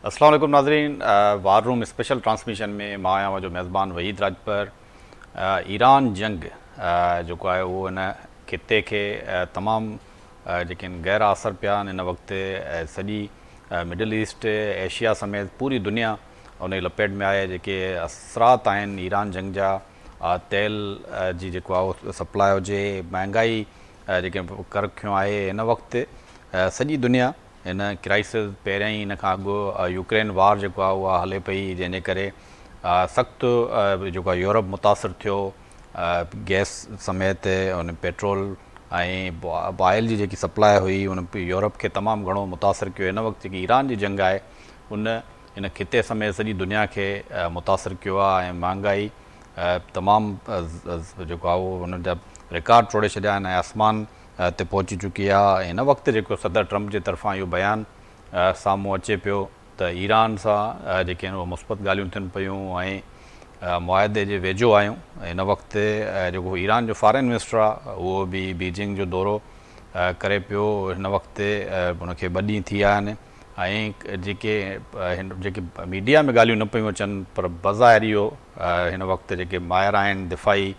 अस्सलाम वालेकुम नाज़रीन। वार रूम स्पेशल ट्रांसमिशन में मां आहियां जो मेज़बान वहीद राजपर। ईरान जंग जेको आहे उहो हिन खिते खे तमामु जेके गैर असर पिया आहिनि हिन वक़्तु सॼी मिडल ईस्ट एशिया समेत पूरी दुनिया उन जी लपेट में आहे। जेके असरात आहिनि ईरान जंग जा, तेल जी जेको आहे उहो सप्लाई हुजे, महांगाई जेके करखियूं आहे हिन वक़्तु सॼी दुनिया हिन क्राइसिस पहिरियां ई हिन खां अॻु यूक्रेन वार जेको आहे उहा हले पई, जंहिंजे करे सख़्तु जेको आहे यूरोप मुतासिर थियो। गैस समेत उन पेट्रोल ऐं ऑयल जी जेकी सप्लाई हुई उन यूरोप खे तमामु घणो मुतासिर कयो। हिन वक़्तु जेकी ईरान जी जंग आहे उन हिन खिते समेत सॼी दुनिया खे मुतासिर कयो आहे ऐं महांगाई तमामु जेको आहे उहो हुन जा रिकॉर्ड तोड़े छॾिया आहिनि ऐं आसमान ते पहुची चुकी आहे। हिन वक़्तु जेको सदर ट्रम्प जे तरफ़ां इहो बयानु साम्हूं अचे पियो त ईरान सां जेके आहिनि उहे मुस्बत ॻाल्हियूं थियनि पियूं ऐं मुआदे जे वेझो आहियूं। हिन वक़्तु जेको ईरान जो फॉरेन मिनिस्टर आहे उहो बि बीजिंग जो दौरो करे पियो। हिन वक़्तु हुनखे ॿ ॾींहं थी विया आहिनि ऐं जेके मीडिया में ॻाल्हियूं न पियूं अचनि पर बज़ाहिर इहो हिन वक़्तु जेके माहिर आहिनि दिफ़ाई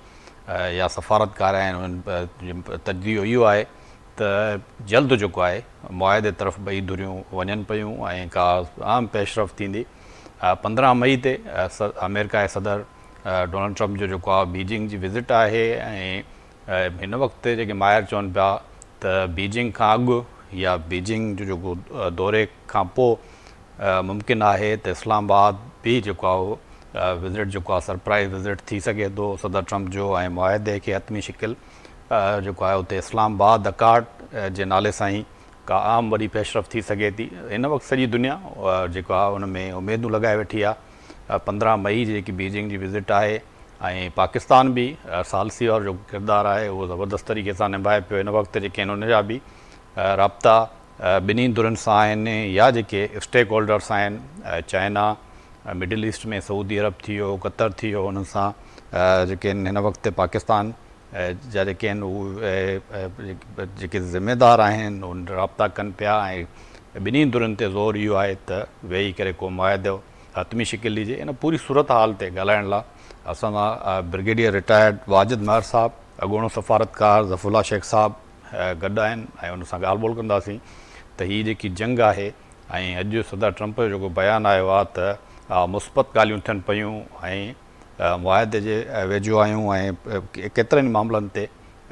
या सफ़ारतकार आहिनि उन्हनि तजवीज़ इहो आहे त जल्द जेको आहे मुआदे तरफ़ ॿई धुरियूं वञनि पियूं ऐं का आम पेशरफ़ थींदी। 15 मई ते अमेरिका जे सदर डोनाल्ड ट्रम्प जो जेको आहे बीजिंग जी विज़िट आहे ऐं हिन वक़्तु जेके माहिर चवनि पिया त बीजिंग खां अॻु या बीजिंग जो जेको दौरे खां पोइ मुमकिन आहे त इस्लामाबाद बि जेको आहे उहो विज़िट जेको आहे सरप्राइज़ विज़िट थी सघे थो सदर ट्रम्प जो ऐं मुआदे खे हतमी शिकिल जेको आहे उते इस्लामाबाद अकार्ड जे नाले सां ई का आम वॾी पेशरफ़ थी सघे थी। हिन वक़्तु सॼी दुनिया जेको आहे उन में उमेदूं लॻाए वेठी आहे। 15 मई जी जेकी बीजिंग जी विज़िट आहे ऐं पाकिस्तान बि सालसी और जो किरदारु आहे उहो ज़बरदस्त तरीक़े सां निभाए पियो। हिन वक़्तु जेके आहिनि उनजा बि राब्ता ॿिन्ही धुरनि सां आहिनि या जेके स्टेक होल्डर्स आहिनि चाइना, मिडल ईस्ट में सऊदी अरब थी वियो, कतर थी वियो, उन्हनि सां जेके आहिनि हिन वक़्तु पाकिस्तान जा जेके आहिनि उहे जेके ज़िम्मेदार आहिनि उन राब्ता कनि पिया ऐं ॿिन्ही धुरनि ते ज़ोर इहो आहे त वेही करे को मुआदो हतमी शिकिल ॾिजे। इन पूरी सूरत हाल ते ॻाल्हाइण लाइ असां सां ब्रिगेडियर रिटायर्ड वाजिद महर साहब, अॻूणो सफ़ारतकार ज़फ़रुल्ला शेख साहब गॾु आहिनि ऐं उन सां ॻाल्हि ॿोल कंदासीं त हीअ जेकी जंग आहे ऐं अॼु सदर ट्रम्प जो जेको बयानु आयो आहे त मुस्बत ॻाल्हियूं थियनि पियूं ऐं मुआदे जे वेझो आहियूं ऐं केतिरनि मामलनि ते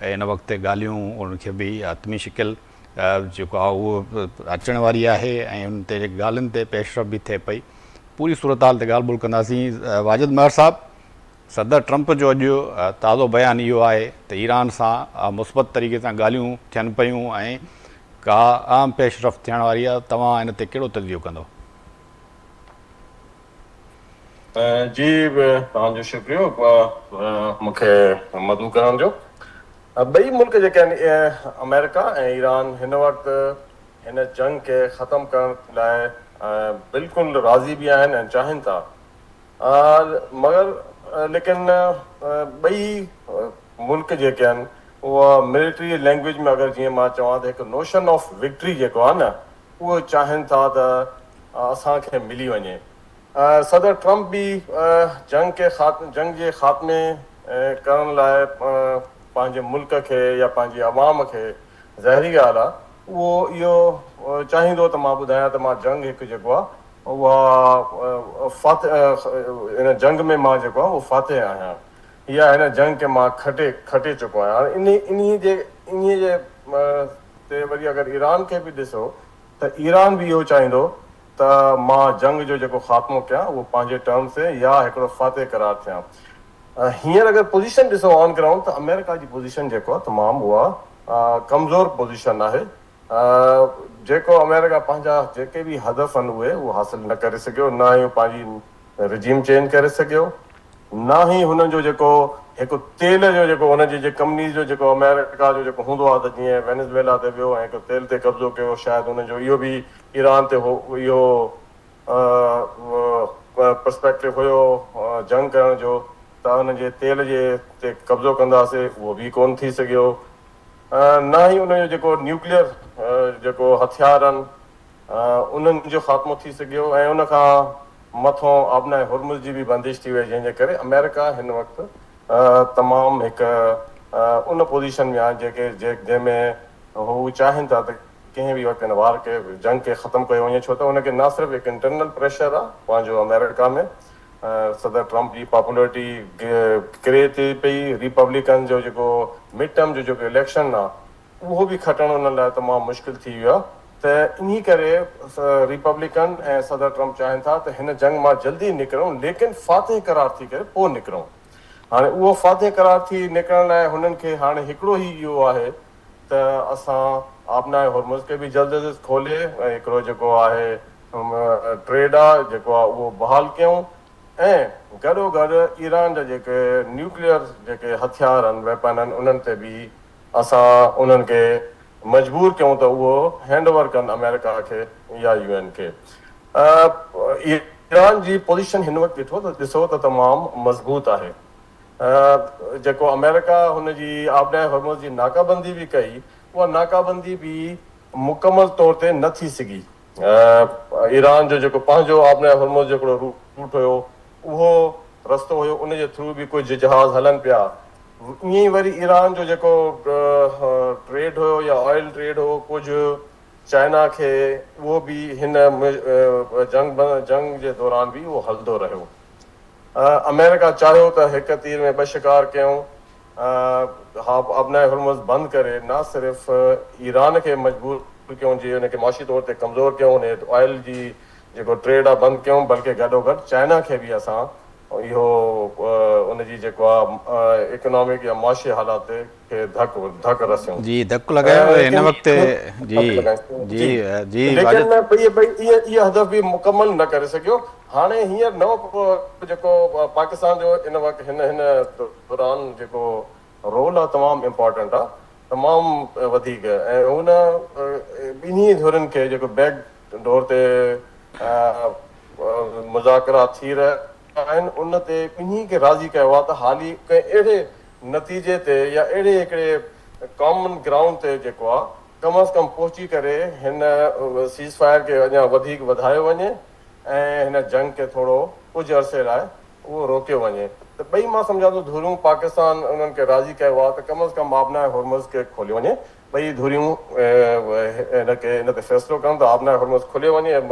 हिन वक़्तु ॻाल्हियूं उनखे बि हतमी शिकिल जेको आहे उहो अचण वारी आहे ऐं उन ते जेके ॻाल्हियुनि ते पेशरफ़ बि थिए पई। पूरी सूरत हाल ते ॻाल्हि ॿोल कंदासीं। वाजिद महर साहब, सदर ट्रम्प जो अॼु ताज़ो बयानु इहो आहे त ईरान सां मुस्बत तरीक़े सां ॻाल्हियूं थियनि पियूं ऐं का आम पेशरफ़ थियण वारी आहे। तव्हां हिन ते कहिड़ो तजवीज़ कंदव? जी तव्हांजो शुक्रियो मूंखे मदू करण जो। ॿई मुल्क जेके आहिनि अमेरिका ऐं ईरान हिन वक़्तु हिन जंग खे ख़तमु करण लाइ बिल्कुलु राज़ी बि आहिनि ऐं चाहिनि था, मगर लेकिन ॿई मुल्क जेके आहिनि उहा मिलिट्री लैंग्वेज में अगरि जीअं मां चवां त हिकु नोशन ऑफ विक्ट्री जेको आहे न उहो चाहिनि था त असांखे मिली वञे। सदर ट्रम्प बि जंग जे ख़ात्मे करण लाइ पंहिंजे मुल्क खे या पंहिंजी अवाम खे ज़ाहिरी ॻाल्हि आहे उहो इहो चाहींदो त मां ॿुधायां त मां जंग हिकु जेको आहे उहा हिन जंग में मां जेको आहे उहो फातह आहियां या हिन जंग खे मां खटे चुको आहियां। इन्हीअ जे ते वरी अगरि ईरान खे बि ॾिसो त ईरान बि इहो चाहींदो त मां जंग जो जेको ख़ात्मो कयां उहो पंहिंजे टर्म ते या हिकिड़ो फातह करार थियां। हींअर अगरि पोज़ीशन ॾिसो ऑन ग्राउंड त अमेरिका जी पोज़ीशन जेको आहे तमामु उहा कमज़ोर पोज़ीशन आहे। जेको अमेरिका पंहिंजा जेके बि हदफ़ आहिनि उहो हासिलु न करे सघियो, न ई पंहिंजी रिजीम चेंज करे सघियो, न ई हुननि जो जेको हिकु तेल जो जेको हुनजी जे कंपनी जो जेको अमेरिका जो जेको हूंदो आहे त जीअं वेनेज़ुएला ते वियो ऐं हिकु तेल ते कब्ज़ो कयो, शायदि हुनजो इहो बि ईरान ते हो इहो पर्सपेक्टिव हुयो जंग करण जो त हुनजे तेल जे ते कब्ज़ो कंदासीं, उहो बि कोन थी सघियो। न ई हुनजो जेको न्यूक्लियर जेको हथियार आहिनि उन्हनि जो ख़ात्मो थी सघियो ऐं उन खां मथां आबनाए हुरमुज़ जी बि बंदिश थी वई, जंहिंजे करे अमेरिका हिन वक़्तु तमामु हिकु उन पोज़ीशन में आहे जंहिंमें हू चाहिनि था त कंहिं बि वक़्तु हिन वार खे जंग खे ख़तमु कयो वञे, छो त हुनखे न सिर्फ़ु हिकु इंटरनल प्रेशर आहे पंहिंजो अमेरिका में, सदर ट्रम्प जी पॉपुलरिटी किरे थी पई, रिपब्लिकन जो जेको मिड टर्म जो जेको इलेक्शन आहे उहो बि खटणु उन लाइ तमामु मुश्किल थी वियो आहे। त इन करे रिपब्लिकन ऐं सदर ट्रम्प चाहिनि था त हिन जंग मां जल्दी निकिरूं, लेकिन फातिह करार थी करे पोइ निकिरूं। हाणे उहो फातिह करार थी निकिरण लाइ हुननि खे हाणे हिकिड़ो ई इहो आहे त असां आबनाए हुरमुज़ खे बि जल्द अज़ खोले ऐं हिकिड़ो जेको आहे ट्रेड आहे जेको आहे उहो बहाल कयूं, ऐं गॾोगॾु ईरान जा जेके न्यूक्लियर जेके हथियार आहिनि, वेपन आहिनि, उन्हनि ते बि असां उन्हनि खे मजबूर कयूं त उहो हैंडओवर कनि अमेरिका खे या यूएन खे। ईरान जी पोज़ीशन हिन वक़्तु ॾिसो त तमामु मज़बूत आहे। जेको अमेरिका हुनजी आबनाए हुरमुज़ जी नाकाबंदी बि कई, उहा नाकाबंदी बि मुकमल तौर ते न थी सघी। ईरान जो जेको पंहिंजो आबनाए हुरमुज़ जो हिकिड़ो रूट हुयो, उहो रस्तो हुयो, उन जे थ्रू बि कुझु जहाज़ हलनि पिया। ईअं ई वरी ईरान जो जेको ट्रेड हुयो या ऑयल ट्रेड हो, कुझु चाइना खे उहो बि हिन जंग जे दौरान बि उहो हलंदो रहियो। अमेरिका चाहियो त हिकु तीर में ॿ शिकार कयूं, आबनाए हुरमुज़ बंदि करे न सिर्फ़ु ईरान खे मजबूर कयूं जी हुनखे माशी तौर ते कमज़ोर कयूं, हुन ऑयल जी जेको ट्रेड आहे बंदि कयूं, बल्कि गॾोगॾु चाइना खे बि असां इहो उनजी जेको आहे इकोनॉमिक या माशी हालात खे धक रसियूं। जी धकु लॻायो हिन वक़्तु। जी जी जी लेकिन वाजिद इहा हदफ़ बि मुकमल न करे सघियो। हाणे हींअर नओं जेको पाकिस्तान जो इन वक़्तु हिन दौरान जेको रोल आहे तमामु इम्पोर्टेंट आहे, तमामु वधीक, ऐं हुन ॿिन्ही धुरनि खे जेको बैक डोर ते मुज़ाकरा थी रहिया आहिनि, उन ते ॿिन्ही खे राज़ी कयो आहे त हाली कंहिं अहिड़े नतीजे ते या अहिड़े हिकिड़े कॉमन ग्राउंड ते जेको आहे कम अज़ कम पहुची करे हिन सीज़ फायर खे अञा वधीक वधायो वञे ऐं हिन जंग खे थोरो कुझु अरसे लाइ उहो रोकियो वञे। त ॿई मां सम्झां थो धुरियूं पाकिस्तान उन्हनि खे राज़ी कयो आहे त कम अज़ कम आबनाए हुरमुज़ खे खोलियो वञे। ॿई धुरियूं हिन ते फ़ैसिलो कनि त आबनाए हुरमुज़ खोलियो वञे ऐं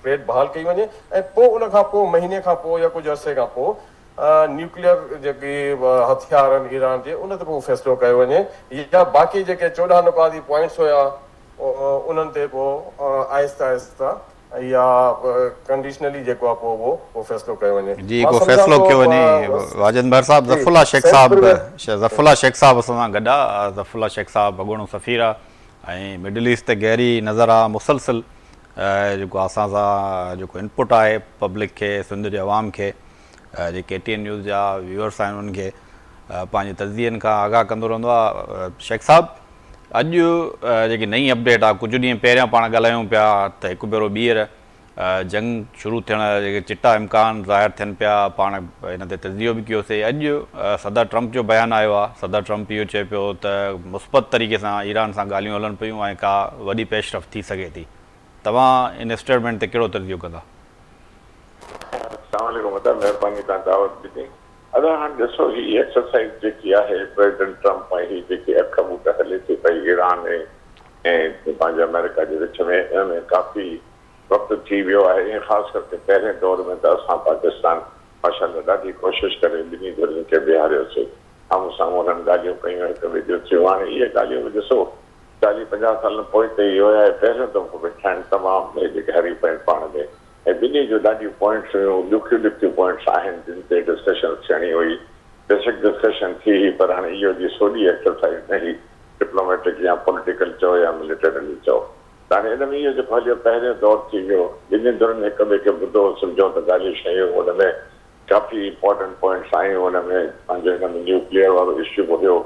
ट्रेड बहाल कई वञे, ऐं पोइ उन खां पोइ महीने खां पोइ या कुझु अरसे खां पोइ न्यूक्लियर जेकी हथियार आहिनि ईरान जे, उन ते पोइ फ़ैसिलो कयो वञे, या बाक़ी जेके 14 नुकाती पॉइंट्स हुया उन्हनि ते पोइ आहिस्ता आहिस्ता या कंडीशनली जेको आहे पोइ फ़ैसिलो कयो वञे। जी को फ़ैसिलो कयो वञे। वाजिद महर साहब, ज़फ़रुल्ला शेख साहब असां सां गॾु आहे। ज़फ़रुल्ला शेख साहब अॻूणो सफ़ीर आहे ऐं मिडल ईस्ट ते गहरी नज़र आहे मुसलसिल जेको असां सां जेको इनपुट आहे पब्लिक खे, सिंध जे अवाम खे, जेके ATN न्यूज़ जा व्यूअर्स आहिनि उन्हनि खे पंहिंजे तज़ियनि खां आगाह कंदो रहंदो आहे। शेख साहब, अॼु जेकी नई अपडेट आहे, कुझु ॾींहं पहिरियां पाण ॻाल्हायूं पिया त हिकु भेरो ॿीहर जंग शुरू थियण जेके चिटा इम्कान ज़ाहिर थियनि पिया, पाण हिन ते तज़ियो बि कयोसीं। अॼु सदर ट्रम्प जो बयानु आयो आहे। सदर ट्रम्प इहो चए पियो त मुस्बत तरीक़े सां ईरान सां ॻाल्हियूं हलनि पियूं ऐं का वॾी पेशरफ़ थी सघे थी। तव्हां इन स्टेटमेंट ते कहिड़ो तज़ियो कंदा? महिरबानी तव्हां दावत ॾिनी। अगरि हाणे ॾिसो हीअ एक्सरसाइज़ जेकी आहे प्रेसिडेंट ट्रम्प ऐं हीअ जेकी अख ॿूट हले थी पई ईरान ऐं पंहिंजे अमेरिका जे विच में, इनमें काफ़ी वक़्तु थी वियो आहे। ऐं ख़ासि करके पहिरें दौर में त असां पाकिस्तान माशाल्लाह ॾाढी कोशिशि करे ॿिन्ही धुरियुनि खे बीहारियोसीं, साम्हूं साम्हूं हुननि ॻाल्हियूं कयूं, हिकु ॿिए जो थियो। हाणे इहे ॻाल्हियूं बि ॾिसो 40-50 साल पोइ ते इहो आहे पहिरियों दफ़ो वेठा आहिनि तमामु जेके हरी पिया आहिनि पाण में, ऐं ॿिन्ही जूं ॾाढियूं पॉइंट्स हुयूं, ॾुखियूं पॉइंट्स आहिनि जिन ते डिस्कशन थियणी हुई। बेसिक डिस्कशन थी हुई, पर हाणे इहो जी सोढी एक्सरसाइज़ न हुई, डिप्लोमेटिक या पॉलिटिकल चओ या मिलिटरी चओ। त हाणे हिन में इहो जेको हलियो पहिरियों दौर थी वियो, ॿिन्ही धुरनि हिक ॿिए खे ॿुधो सम्झो त ॻाल्हियूं शयूं, हुन में काफ़ी इम्पोर्टेंट पॉइंट्स आयूं। हुन में पंहिंजो हिन में न्यूक्लियर वारो इशू बि हुयो,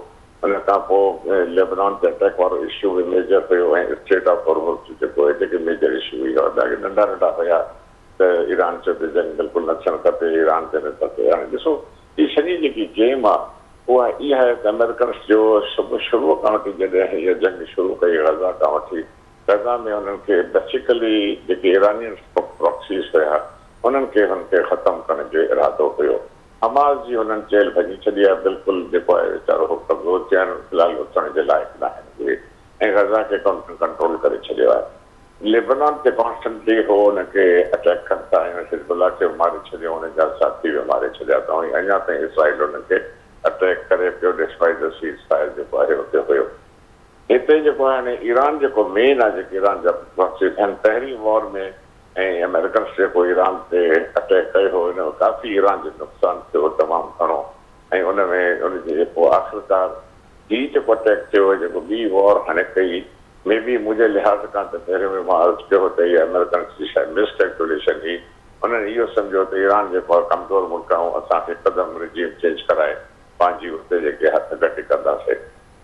हुन खां पोइ लेबनान ते अटैक वारो इशू बि मेजर हुयो, ऐं स्टेट ऑफ हॉर्मुज़ जेको जेके मेजर इशू हुई ॾाढा नंढा हुया त ईरान चयो त जंग बिल्कुलु न थियणु खपे, ईरान ते न खपे। हाणे ॾिसो हीअ सॼी जेकी गेम आहे उहा इहा आहे त अमेरिकन्स जो शुरू खां वठी जॾहिं हीअ जंग शुरू कई गज़ा खां वठी, गज़ा में उन्हनि खे बेसिकली जेके ईरानियन प्रॉक्सीस हुया उन्हनि खे हुनखे ख़तमु करण जो इरादो हुयो। हमास जी हुननि जेल भॼी छॾी आहे, बिल्कुलु जेको आहे वीचारो हो कब्ज़ो थिया आहिनि, फ़िलहालु उथण जे लाइक़ न आहिनि उहे, ऐं गज़ा खे कंट्रोल करे छॾियो आहे। लेबनान ते कॉन्स्टेंटली हो हुनखे अटैक कनि था ऐं हिज़बुल्लाह खे मारे छॾियो, हुनजा साथी बि मारे छॾिया अथऊं, अञा ताईं इसराइल हुनखे अटैक करे पियो डिस्पाइट द सीज़ फायर जेको आहे हुते हुयो। हिते जेको आहे हाणे ईरान जेको मेन आहे, जेके ईरान जा प्रॉक्सीस आहिनि, पहिरीं वॉर में ऐं अमेरिकन जेको ईरान ते अटैक कयो हो, हिन में काफ़ी ईरान जो नुक़सानु थियो तमामु घणो, ऐं उन में उनजे जेको आख़िरकार हीउ जेको अटैक थियो, जेको ॿी वॉर हाणे कई, मे बी मुंहिंजे लिहाज़ खां त पहिरियों में मां अर्ज़ु कयो त इहा अमेरिकन जी शायदि मिसकैल्कुलेशन हुई। उन्हनि इहो सम्झो त ईरान जेको आहे कमज़ोर मुल्क आहे, असांखे हिकदमि रिजीम चेंज कराए पंहिंजी हुते जेके हथ गॾु कंदासीं,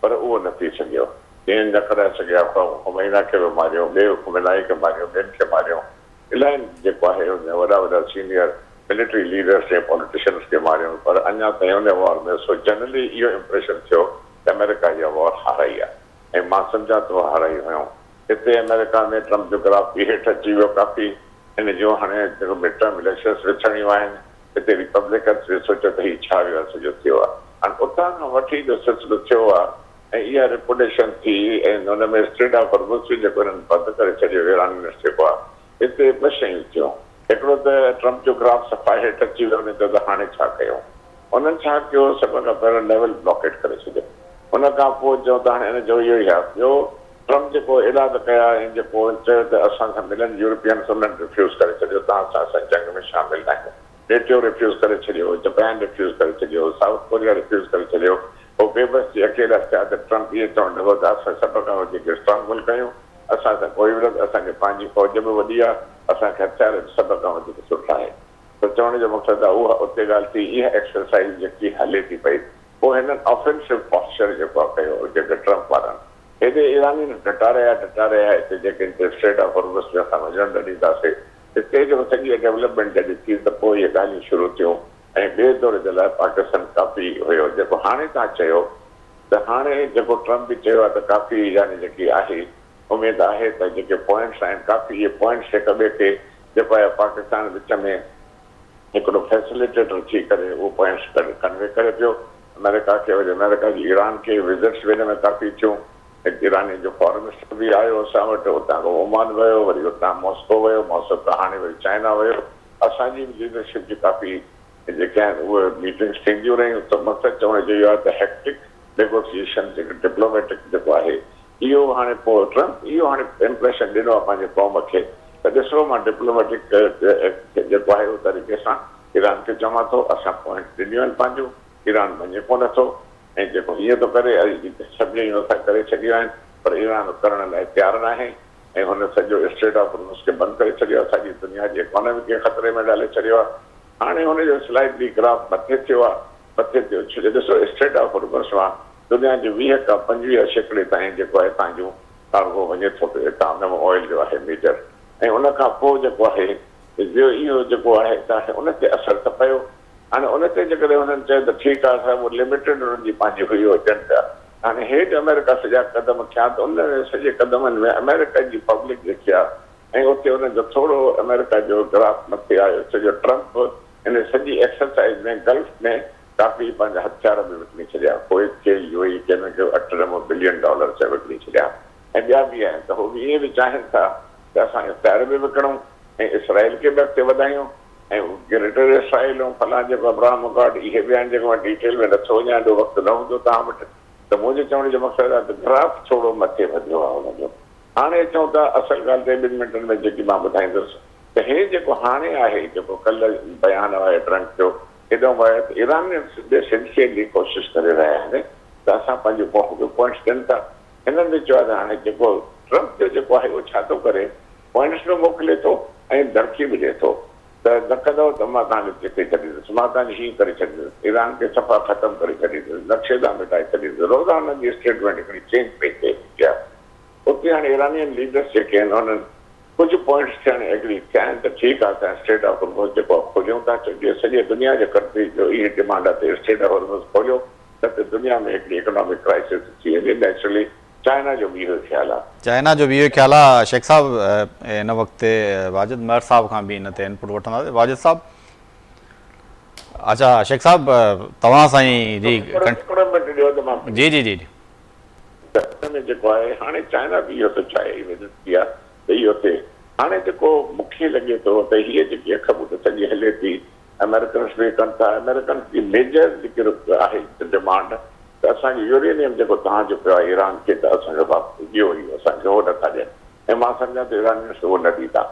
पर उहो न थी सघियो। चेंज न कराए सघिया, हुमैना खे बि मारियो, ॿिए हुमैनाई खे मारियो, ॿियनि खे मारियो, इलाही जेको आहे वॾा वॾा सीनियर मिलिट्री लीडर्स ऐं पॉलिटिशियन्स खे मारियो, पर अञा ताईं उन वॉर में सो जनरली इहो इम्प्रेशन थियो त अमेरिका इहा वॉर हाराई आहे, ऐं मां सम्झां थो हाराई हुयूं। हिते अमेरिका में ट्रम्प जो ग्राफ बि हेठि अची वियो काफ़ी, हिन जो हाणे जेको मिड टर्म इलेक्शन्स विछणियूं आहिनि, हिते रिपब्लिकन्स सोचियो त हीउ छा वियो आहे, सॼो थियो आहे। हाणे उतां खां वठी जो सिलसिलो थियो आहे ऐं इहा रिपुटेशन थी, ऐं हुन में स्ट्रेट ऑफ हॉर्मुज़ जेको हिननि बंदि करे छॾियो ईरान जेको आहे, हिते ॿ शयूं थियूं। हिकिड़ो त ट्रम्प जो ग्राफ सफ़ा हेठि अची वियो, उन त हाणे छा कयूं, उन्हनि छा कयो, सभ खां पहिरियों लेवल ब्लॉकेट करे छॾियो, उन खां पोइ चयो त हाणे हिन जो इहो ई आहे। ॿियो ट्रम्प जेको इराद कया ऐं जेको चयो त असां सां मिलनि यूरोपियन्स, उन्हनि रिफ्यूज़ करे छॾियो, तव्हां सां असां जंग में शामिल न आहियूं। नेटो रिफ्यूज़ करे छॾियो, जापान रिफ्यूज़ करे छॾियो, साउथ कोरिया रिफ्यूज़ करे छॾियो। पोइ बेबस जी अकेला थिया त ट्रम्प इहे चवणु लॻो त असां सभ खां वधीक स्ट्रॉन्ग मुल्क आहियूं, असां सां कोई विरोध, असांखे पंहिंजी फ़ौज बि वॾी आहे, असांखे हथियार सभ खां वधीक सुठा आहे। त चवण जो मक़सदु आहे उहा उते ॻाल्हि थी, इहा एक्सरसाइज़ जेकी हले थी पई। पोइ हिननि ऑफेंसिव पॉस्चर जेको आहे कयो, जेके ट्रम्प वारनि हेॾे ईरानी डटा रहिया, हिते जेके स्ट्रेट ऑफ हॉर्मुज़ में असां वञणु न ॾींदासीं, हिते जेको सॼी डेवलपमेंट जॾहिं थी त पोइ इहे ॻाल्हियूं शुरू थियूं, ऐं ॿिए दौर जे लाइ पाकिस्तान काफ़ी हुयो। जेको हाणे तव्हां चयो त हाणे जेको ट्रम्प बि चयो आहे त काफ़ी यानी जेकी आहे उमेदु आहे त जेके पॉइंट्स आहिनि, काफ़ी इहे पॉइंट्स हिक ॿिए खे जेको आहे पाकिस्तान विच में हिकिड़ो फैसिलिटेटर थी करे उहो पॉइंट्स कन्वे करे पियो अमेरिका खे। वरी अमेरिका जी ईरान खे विज़िट्स बि हिन में काफ़ी थियूं, हिकु ईरानी जो फॉरेन मिनिस्टर बि आयो असां वटि, उतां खां ओमान वियो, वरी उतां मॉस्को वियो, मॉस्को खां हाणे वरी चाइना वियो। असांजी बि लीडरशिप जी काफ़ी जेके आहिनि उहे मीटिंग्स थींदियूं रहियूं। त मक़सदु चवण जो इहो आहे त हेक्टिक नेगोशिएशन जेको डिप्लोमेटिक जेको आहे इहो हाणे पोइ ट्रम्प इहो हाणे इम्प्रेशन ॾिनो आहे पंहिंजे क़ौम खे त ॾिसो मां डिप्लोमेटिक जेको आहे उहो तरीक़े सां ईरान खे चवां थो, असां पॉइंट ॾिनियूं आहिनि पंहिंजूं, ईरान मञे कोन थो, ऐं जेको हीअं थो करे सभिनी असां करे छॾियूं आहिनि, पर ईरान करण लाइ तयारु न आहे, ऐं हुन सॼो स्ट्रेट ऑफ हॉर्मुज़ खे बंदि करे छॾियो आहे, सॼी दुनिया जी इकोनॉमी खे ख़तरे में डाले छॾियो आहे। हाणे हुनजो स्लाइडली ग्राफ मथे थियो आहे, मथे थियो छो जो ॾिसो स्ट्रेट ऑफ हॉर्मुज़ मां दुनिया जो 20 खां 25% ताईं जेको आहे तव्हांजो कार्गो वञे थो पियो, हितां हुन में ऑइल जो आहे मेजर, ऐं उन खां पोइ जेको आहे ॿियो इहो जेको आहे त उन ते असरु त पियो। हाणे उन ते जेकॾहिं हुननि चयो त ठीकु आहे असां उहो लिमिटेड हुननि जी पंहिंजी हुई अचनि पिया, हाणे हेठि अमेरिका सॼा कदम थिया त उन सॼे कदमनि में अमेरिका जी पब्लिक जेकी आहे ऐं उते हुननि जो थोरो अमेरिका जो ग्राफ मथे आयो, सॼो ट्रम्प हिन सॼी एक्सरसाइज़ में गल्फ में काफ़ी पंहिंजा हथियार बि विकिणी छॾिया, कोविड खे यूएई खे $98 बिलियन विकिणी छॾिया, ऐं ॿिया बि आहिनि त उहो बि ईअं बि चाहिनि था त असां हथियार बि विकिणूं ऐं इसराइल खे बि अॻिते वधायूं, ऐं ग्रेटर इसराइल ऐं फलां जेको अब्राहम अकॉर्ड इहे बि आहिनि जेको मां डिटेल में नथो वञा, एॾो वक़्तु न हूंदो तव्हां वटि। त मुंहिंजे चवण जो मक़सदु आहे त ग्राफ थोरो मथे वधियो आहे हुनजो। हाणे चऊं था असल ॻाल्हि ते 2 मिंटनि में जेकी मां ॿुधाईंदुसि त हे जेको हाणे आहे जेको कल्ह बयानु आहे ट्रम्प जो, हेॾो आहे त ईरानियन सिंसियरली कोशिशि करे रहिया आहिनि त असां पंहिंजो पॉइंट्स ॾियनि था। हिननि बि चयो आहे त हाणे जेको ट्रम्प जो जेको आहे उहो छा थो करे, पॉइंट्स बि मोकिले थो ऐं धमकी बि ॾिए थो त न कंदव त मां तव्हांखे चिथे छॾींदुसि, मां तव्हांजी हीअं करे छॾींदुसि, ईरान खे सफ़ा ख़तमु करे छॾींदुसि, नक्शेदा मिटाए छॾींदुसि। रोज़ाना जी स्टेटमेंट हिकिड़ी चेंज पई थिए आहे। उते हाणे ईरानियन लीडर्स जेके आहिनि उन्हनि कुझु पॉइंट्स थियण एग्री थिया आहिनि त ठीकु आहे त स्टेट ऑफ हॉर्मुज़ जेको आहे खोलियूं था, छोकी सॼे दुनिया जे कंट्री जो इहा डिमांड आहे त स्टेट ऑफ हॉर्मुज़ खोलियो, न त दुनिया में हिकिड़ी इकोनॉमिक क्राइसिस थी वेंदी। नेचुरली चाइना जो भी इहो ख़्यालु आहे। चाइना जो भी इहो ख्याल आहे। शेख साहब इन वक़्ते वाजिद महर साहब खां बि इन ते इनपुट वठंदासीं। वाजिद साहब, अच्छा शेख साहब तव्हां साईं जी हिकिड़ो मिंट ॾियो त मां जी जी जी जी में जेको आहे हाणे चाइना बि इहो थो चाहे मदद कई आहे त इहो थिए। हाणे जेको मूंखे लॻे थो त हीअ जेकी अख ॿुध सॼी हले थी, अमेरिकन्स बि कनि था। अमेरिकन्स जी मेजर जेकी आहे डिमांड त असांजो यूरेनियम जेको तव्हांजो पियो आहे ईरान खे, त असांजो बाप ॾियो ई असांखे उहो नथा ॾियनि, ऐं मां सम्झां त ईरानियंस उहो न ॾींदा।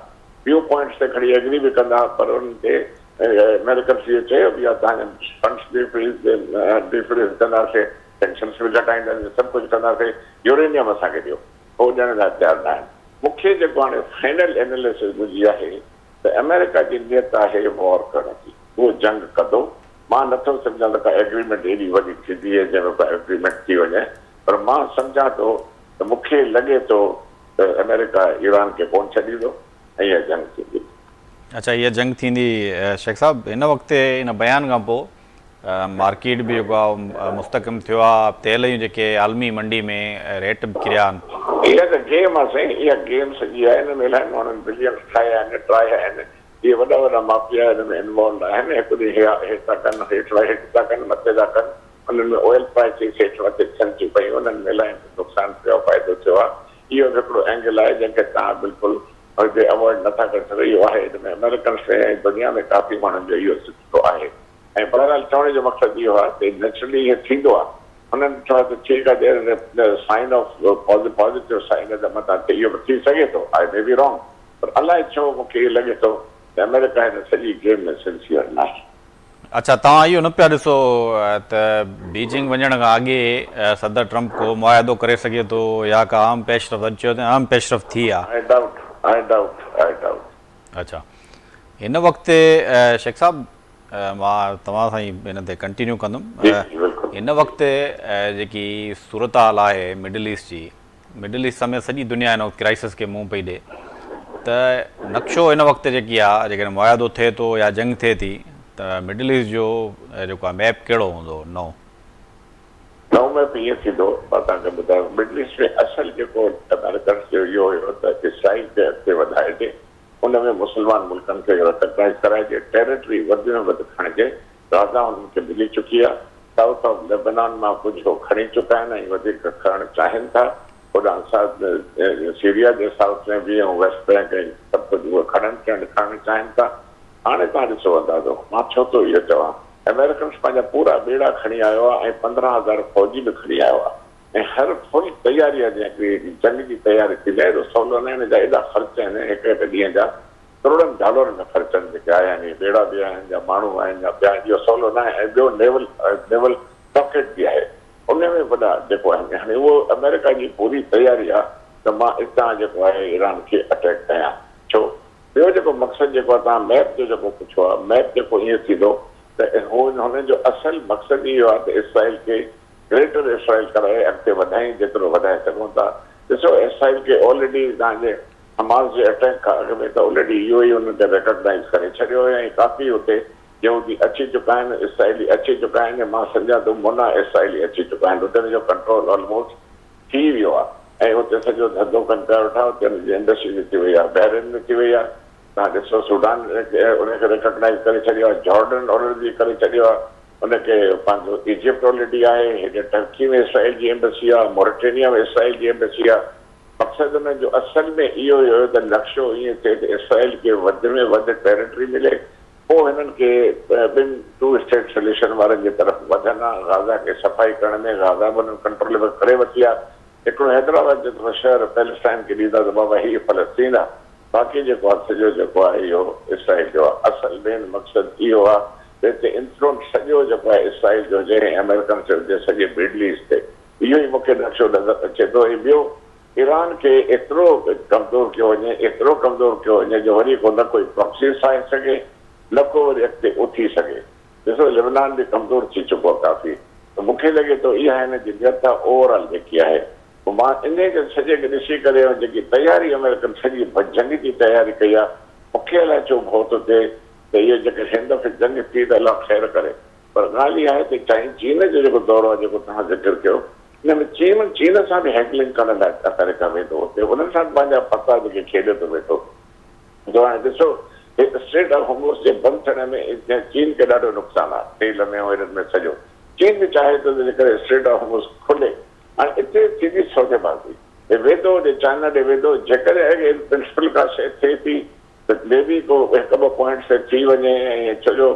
ॿियूं पॉइंट्स ते खणी एग्री बि कंदा, पर उन्हनि ते अमेरिकन्स इहो चयो बि आहे तव्हांजा फंड्स डिफ्रीज कंदासीं, टेंशन्स बि घटाईंदासीं, सभु कुझु कंदासीं, यूरेनियम असांखे ॾियो, उहो ॾियण लाइ तयारु न आहिनि। मूंखे जेको हाणे फाइनल एनालिसिस मुंहिंजी आहे त अमेरिका जी नियत आहे वॉर करण जी, उहो जंग कंदो। मां नथो सम्झां त का एग्रीमेंट एॾी वॾी थींदी आहे जंहिंमें का एग्रीमेंट थी वञे, पर मां सम्झां थो त मूंखे लॻे थो त अमेरिका ईरान खे कोन छॾींदो ऐं इहा जंग थींदी। अच्छा, इहा जंग थींदी। शेख साहब, हिन वक़्ते इन बयान खां पोइ मार्केट बि जेको आहे मुस्तक़िम थियो आहे, तेल जूं जेके आलमी मंडी में रेट बि किरिया आहिनि। इहा त गेम आहे साईं, इहा गेम सॼी आहे। हिन में इलाही माण्हुनि बिलियन्स ठाहिया आहिनि, ट्राया आहिनि। इहे वॾा वॾा माफ़िया हिन में इन्वॉल्व आहिनि। हिकु ॾींहुं हेठि था कनि, हेठि था कनि, मथे था कनि। उन्हनि में ऑयल प्राइसिस हेठि मथे थियनि थियूं पयूं, उन्हनि में इलाही नुक़सानु थियो आहे, फ़ाइदो थियो आहे। इहो हिकिड़ो एंगल आहे जंहिंखे तव्हां बिल्कुलु अवॉइड नथा करे सघो। इहो आहे हिन में अमेरिकन्स में ऐं दुनिया में काफ़ी माण्हुनि जो इहो सिलसिलो आहे। ऐं बहरहाल चवण जो मक़सदु इहो आहे त नेचुरली इहो थींदो आहे। हुननि चयो त ठीकु आहे, साइन ऑफ पॉज़िटिव साइन त मथां इहो बि थी सघे थो, आई मे बी रॉन्ग, पर अलाए छो मूंखे इहो लॻे थो त अमेरिका हिन सॼी गेम में सिंसियर न आहे। अच्छा, तव्हां इहो न पिया ॾिसो त बीजिंग वञण खां अॻे सदर ट्रम्प को मुआदो करे सघे थो या का आम पेशरफ़ अचो त आम पेशरफ़ थी आहे? I doubt. अच्छा, हिन वक़्ते शेख साहब मां तव्हां सां ई हिन ते कंटिन्यू कंदुमि। हिन वक़्ते जेकी सूरत हाल आहे मिडल ईस्ट जी, मिडल ईस्ट समेत सॼी दुनिया हिन वक़्तु क्राइसिस खे मुंहुं पई ॾिए, त नक्शो हिन वक़्ते जेकी आहे, जेकॾहिं मुआदो थिए थो या जंग थिए थी, त मिडल ईस्ट जो जेको आहे मैप कहिड़ो हूंदो? नओं मैप ईअं थींदो, मां तव्हांखे ॿुधायां। मिडल ईस्ट में असल जेको अमेरिकन जो इहो हुयो त इसराइल खे अॻिते वधाइजे, उन में मुस्लमान मुल्कनि खे रिकग्नाइज़ कराइजे, टेरिटरी वधि में वधि खणिजे। गाज़ा उन्हनि खे मिली चुकी आहे, साउथ ऑफ लेबनान मां कुझु खणी चुका आहिनि ऐं वधीक खणणु चाहिनि था। होॾां सीरिया जे साउथ में बि ऐं वेस्ट बैंक ऐं सभु कुझु उहे खणणु चाहिनि था। हाणे तव्हां ॾिसो अंदाज़ो, मां छो थो इहो चवां, अमेरिकन्स पंहिंजा पूरा बेड़ा खणी आयो आहे ऐं 15,000 फ़ौजी बि खणी आयो आहे, ऐं हर फुल तयारी आहे। जेकी जंग जी तयारी थींदी आहे, सवलो न, हिन जा एॾा ख़र्च आहिनि, हिकु हिकु ॾींहं जा करोड़नि डॉलर में ख़र्च आहिनि जेके आया आहिनि। बेड़ा बि आहिनि, या माण्हू आहिनि, या ॿिया, इहो सवलो न आहे। ऐं ॿियो नेवल रॉकेट बि आहे, उन में वॾा जेको आहिनि। हाणे उहो अमेरिका जी पूरी तयारी आहे त मां हितां जेको आहे ईरान खे अटैक कयां। छो? ॿियो जेको मक़सदु जेको आहे, तव्हां मैप जो जेको पुछो आहे, मैप जेको ईअं थींदो त हुननि जो असल मक़सदु इहो आहे त इसराइल खे ग्रेटर इसराइल कराए अॻिते वधाए, जेतिरो वधाए सघूं था। ॾिसो, इसराइल खे ऑलरेडी तव्हांजे हमास जे अटैक खां अॻु में त ऑलरेडी इहो ई हुननि खे रिकग्नाइज़ करे छॾियो हुयो, ऐं काफ़ी हुते यहूदी अची चुका आहिनि, इसराइली अची चुका आहिनि। मां सम्झां थो मुना इसराइली अची चुका आहिनि, हुते जो कंट्रोल ऑलमोस्ट थी वियो आहे, ऐं हुते सॼो धंधो कनि पिया वेठा। हुते हुनजी इंडस्ट्री थी वई आहे, बहरीन में थी वई आहे। तव्हां ॾिसो, सूडान उनखे रिकग्नाइज़ करे छॾियो आहे, जॉर्डन ऑलरेडी करे छॾियो आहे, उनखे पंहिंजो इजिप्ट ऑलरेडी आहे, हेॾे टर्की में इसराइल जी एम्बेसी आहे, मोरिटेनिया में इसराइल जी एम्बेसी आहे। मक़सदु हुन जो असल में इहो हुयो त नक्शो ईअं थिए त इसराइल खे वधि में वधि टेरिटरी मिले, पोइ हिननि खे ॿिनि 2 स्टेट सोल्यूशन वारनि जी तरफ़ वधनि आहे। गाज़ा खे सफ़ाई करण में गाज़ा बि उन्हनि कंट्रोल में करे वरिती आहे। हिकिड़ो हैदराबाद जेतिरो शहर पैलेस्टाइन खे ॾींदा त बाबा हीअ फ़लस्तीन आहे, बाक़ी जेको आहे सॼो जेको आहे इहो इसराइल जो आहे। असल मेन मक़सदु इहो आहे त हिते इंफ्लुएंस सॼो जेको आहे इसराइल जो हुजे ऐं अमेरिकन जो हुजे, सॼे मिडल ईस्ट ते। इहो ई मूंखे नक्शो नज़र अचे थो। ऐं ॿियो, ईरान खे एतिरो कमज़ोर कयो वञे, एतिरो कमज़ोर कयो वञे जो वरी को न कोई प्रॉक्सी ठाहे सघे, न को वरी अॻिते उथी सघे। ॾिसो, लेबनान बि कमज़ोर थी चुको आहे काफ़ी। त मूंखे लॻे थो इहा हिन जी नियत ओवरऑल जेकी आहे, मां इन जे सॼे खे ॾिसी करे जेकी तयारी अमेरिकन सॼी जंग जी तयारी कई आहे, मूंखे अलाए छो भउ थो थिए त इहो जेके हिन दफ़े जंग थी त अलाह ख़ैर करे। पर ॻाल्हि इहा आहे त चाहे चीन जो जेको दौरु आहे, जेको तव्हां ज़िक्र कयो, हिन में चीन सां बि हैंडलिंग करण लाइ अमेरिका वेंदो हुते, उन्हनि सां पंहिंजा पता जेके खेॾे थो वेठो। जो हाणे ॾिसो स्ट्रेट ऑफ होर्मुज़ जे बंदि थियण में चीन खे ॾाढो नुक़सानु आहे, तेल में ऐं हिननि में सॼो। चीन बि चाहे थो जेकॾहिं स्ट्रेट ऑफ होर्मुज़ खुले, हाणे हिते थींदी सौदेबाज़ी, हे वेंदो होॾे चाइना ॾे वेंदो, जेकॾहिं प्रिंसिपल का शइ थिए थी त मे बि को हिकु ॿ पॉइंट ते थी वञे ऐं छोजो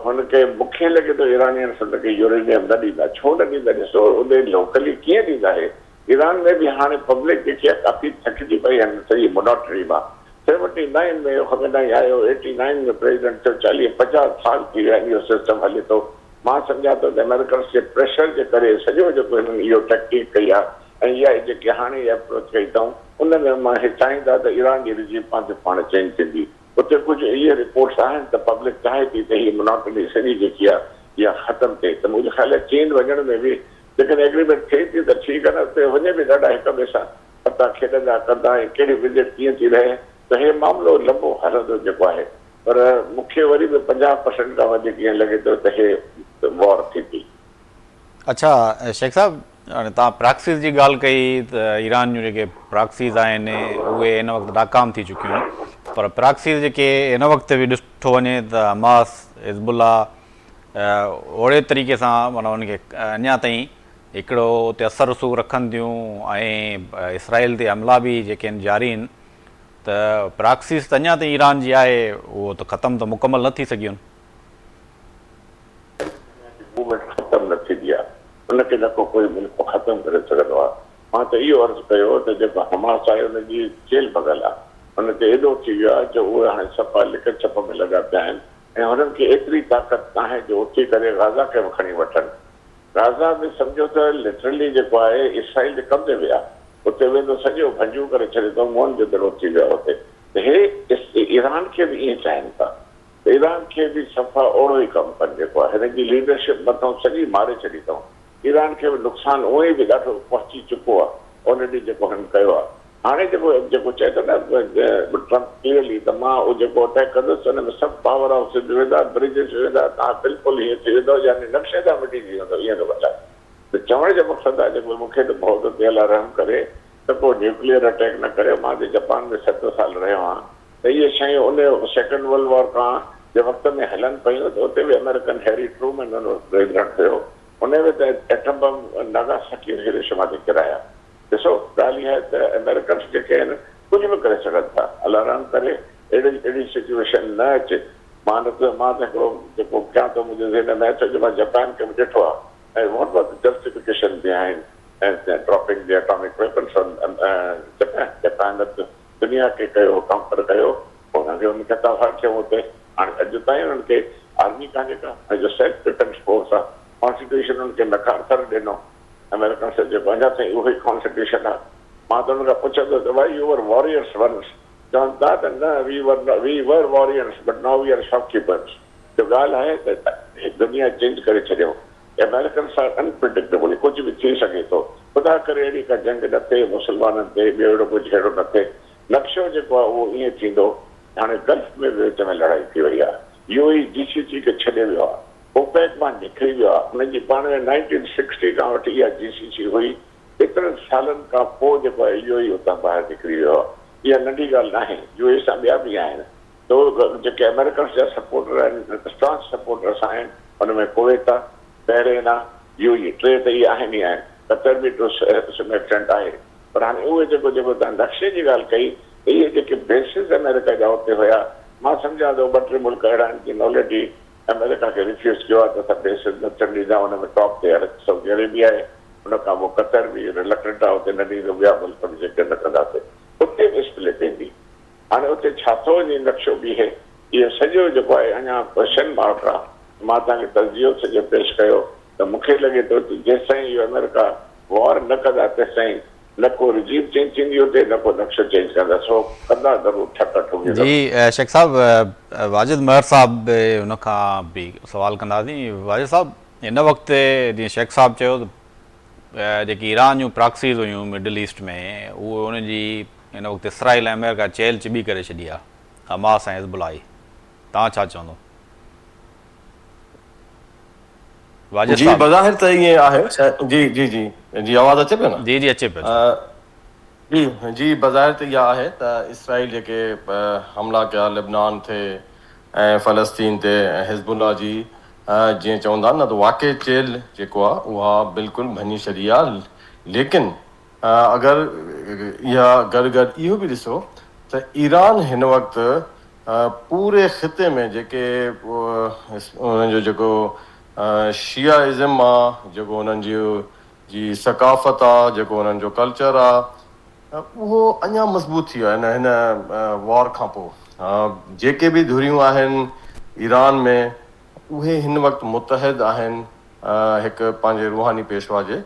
हुनखे मूंखे लॻे थो ईरानियंस हुनखे यूरेनियम न ॾींदा। छो न ॾींदा? ॾिसो उन लोकली कीअं ॾींदा आहे। ईरान में बि हाणे पब्लिक जेकी आहे काफ़ी थकिजी पई आहिनि सॼी मोनोटरी मां। 79 में ख़मेनी आयो, 89 में प्रेसिडेंट थियो, 40-50 साल थी विया इहो सिस्टम हले थो। मां सम्झां थो त अमेरिकन्स जे प्रेशर जे करे सॼो जेको हिननि इहो टेक्नीक कई आहे ऐं इहा जेके हाणे अप्रोच कई अथऊं उन में मां चाहींदा त ईरान जी रिजीम पंहिंजो पाण चेंज थींदी। उते कुझु इहे रिपोर्ट्स आहिनि त पब्लिक चाहे थी त हीअ मोनोटनी सॼी जेकी आहे इहा ख़तमु थिए। त मुंहिंजो ख़्याल आहे चीन वञण में बि जेकॾहिं एग्रीमेंट थिए थी त ठीकु आहे न, उते वञे बि ॾाढा हिक ॿिए सां पता खेॾंदा कंदा ऐं कहिड़ी विज़िट कीअं थी रहे त हे मामिलो लंबो हलंदो जेको आहे। पर मूंखे वरी बि 50% खां वधीक ईअं लॻे थो त हे वॉर थींदी। अच्छा शेख साहब, हाणे तव्हां प्रैक्सिस जी ॻाल्हि कई त ईरान जूं जेके प्रैक्सिस आहिनि उहे हिन वक़्तु नाकाम थी चुकियूं आहिनि, पर प्रैक्सिस जेके हिन वक़्तु बि ॾिठो वञे त हमास, हिज़बुल्ला ओड़े तरीक़े सां माना उनखे अञा ताईं हिकिड़ो उते असरु रसूख़ रखनि थियूं ऐं इसराइल ते हमला बि जेके आहिनि जारी आहिनि, त प्रैक्सिस त अञा ताईं ईरान जी आहे, उहो त ख़तमु त मुकमल न थी सघियूं आहिनि। ख़तमु न थींदी आहे, उनखे न को कोई मुल्क ख़तमु करे सघंदो आहे। मां त इहो अर्ज़ु कयो त जेको हमास आहे उनजी जेल भॻल आहे, हुनते एॾो थी वियो आहे जो उहे हाणे सफ़ा लिक छप में लॻा पिया आहिनि ऐं हुननि खे एतिरी ताक़त नाहे जो उथी करे गाज़ा खे बि खणी वठनि। गाज़ा में सम्झो त लिटरली जेको आहे इसराइल जे कब्ज़े में आहे, उते वेंदो सॼो भंजू करे छॾे थो, मोहन जो दड़ो थी वियो आहे उते। त हे ईरान खे बि ईअं चाहिनि था, ईरान खे बि सफ़ा ओड़ो ई कमु कनि जेको आहे हिन जी लीडरशिप मथां सॼी मारे छॾी अथऊं। ईरान खे बि नुक़सानु उहो ई बि ॾाढो पहुची चुको आहे उन ॾींहुं जेको हिन कयो आहे। हाणे जेको चए थो न ट्रम्प क्लियरली त मां उहो जेको अटैक कंदुसि हुन में सभु पावर हाउस वेंदा, ब्रिजिस वेंदा, तव्हां बिल्कुलु हीअं थी वेंदो यानी नक्शे सां मिटिजी वेंदो, ईअं थो ॿुधाए। त चवण जो मक़सदु आहे जेको मूंखे त बहुत ते अलाह रहम करे त को न्यूक्लियर अटैक न करे। मां त जापान में 7 साल रहियो आहियां त इहे शयूं उन सेकेंड वर्ल्ड वॉर खां जे वक़्त में हलनि पियूं त उते बि अमेरिकन हैरी ट्रूमैन प्रेसिडेंट हुयो, उन में त एटम बम नागासाकी हिरोशिमा ते किराया। ॾिसो ॻाल्हि इहा आहे त अमेरिकन्स जेके आहिनि कुझु बि करे सघनि था, अलाह रहम करे अहिड़ी सिचुएशन न अचे। मां त हिकिड़ो जेको कयां थो मुंहिंजे ज़हन में अचे जो मां जापान खे बि ॾिठो आहे ऐं वॉट वॉट जस्टिफिकेशन बि आहिनि ऐं dropping the atomic weapons Japan दुनिया खे कयो काउंटर कयो, हुनखे हुन ख़ताब थियूं हुते। हाणे अॼु ताईं हुननि खे आर्मी कान्हे का, जो सेल्फ डिफेंस फोर्स आहे, कॉन्स्टिट्यूशन हुननि खे नकारतर ॾिनो अमेरिकन से जेको अञा ताईं उहो ई कॉन्स्टिट्यूशन आहे। मां त हुन खां पुछंदो त भाई यू वर वॉरियर्स वंस, चवनि था त न we were warriors but now we are shopkeepers. जो ॻाल्हि आहे त दुनिया चेंज करे छॾियो, अमेरिकन सां अनप्रिडिक्टेबल कुझु बि थी सघे थो। ख़ुदा करे अहिड़ी का जंग न थिए मुस्लमाननि ते, ॿियो अहिड़ो कुझु अहिड़ो न थिए। नक्शो जेको आहे उहो ईअं थींदो। हाणे गल्फ में विच में लड़ाई थी वई आहे, यूएई जीसीसी खे छॾे वियो आहे, ओपेक मां निकिरी वियो आहे। हुनजी पाण में 1960 खां वठी इहा जीसीसी हुई, एतिरनि सालनि खां पोइ जेको आहे यूएई उतां ॿाहिरि निकिरी वियो आहे। इहा नंढी ॻाल्हि न आहे, यूएई सां ॿिया बि आहिनि तो जेके अमेरिकन जा सपोर्टर आहिनि, स्ट्रॉन्ग सपोर्टर्स आहिनि, हुनमें कुवैत आहे, बहरेन आहे, यूएई, 3 त इहे आहिनि ई आहिनि, कतर बि टू सम एक्सटेंट आहे। पर हाणे उहे जेको तव्हां नक्शे जी ॻाल्हि कई, इहे जेके बेसिस अमेरिका जा उते हुया, मां सम्झां थो 2-3 मुल्क अहिड़ा आहिनि जिन ऑलरेडी अमेरिका खे रिफ्यूज़ कयो आहे त बेसिस न थियण ॾींदा। हुन में टॉप ते सऊदी अरेबिया आहे, हुन खां पोइ कतर बि रिलक्टेंट आहे, उते न ॾींदो, ॿिया मुल्क बि जेके न कंदासीं उते बि स्प्लिट ईंदी। हाणे उते छा थो वञे नक्शो बीहे, इहो सॼो जेको आहे अञा क्वेश्चन मार्क आहे। मां तव्हांखे तर्जीहो सॼो पेश कयो त मूंखे लॻे थो त जेसिताईं इहो अमेरिका वॉर न कंदा तेसिताईं न को रिजीम चेंज थींदी हुते, न को नक्शो चेंज कंदा, सो कंदा ज़रूरु ठक। जी शेख साहब, वाजिद महर साहब हुन खां बि सवाल कंदासीं। वाजिद साहब, हिन वक़्तु जीअं शेख साहब चयो त जेकी ईरान जूं प्रॉक्सीज़ हुयूं मिडल ईस्ट में, उहे हुनजी हिन वक़्तु इसराइल ऐं अमेरिका चहल चिॿी करे छॾी आहे, हमास ऐं हिज़बुल्ला। तव्हां छा चवंदो? वाजिद जी साहब। बज़ाहिर त ईअं आहे। जी जी जी जी आवाज़ अचे पियो न? जी जी अचे पियो। जी जी बज़ाहिर त इहा आहे त इसराइल जेके हमला कया लेबनान ते ऐं फ़लस्तीन ते ऐं हिज़बुल्ला जी जीअं चवंदा न त वाक़ई चेल जेको आहे उहा बिल्कुलु भञी छॾी आहे। लेकिन अगरि इहा गॾु गॾु इहो बि ॾिसो त ईरान हिन वक़्तु पूरे ख़िते में जेके उन्हनि जो जेको शियाइज़म आहे, जेको उन्हनि जी सकाफ़त आहे, जेको उन्हनि जो कल्चर आहे, उहो अञा मज़बूत थी वियो आहे हिन वॉर खां पोइ। जेके बि धुरियूं आहिनि ईरान में उहे हिन वक़्तु मुतहद आहिनि हिकु पंहिंजे रूहानी पेशवा जे।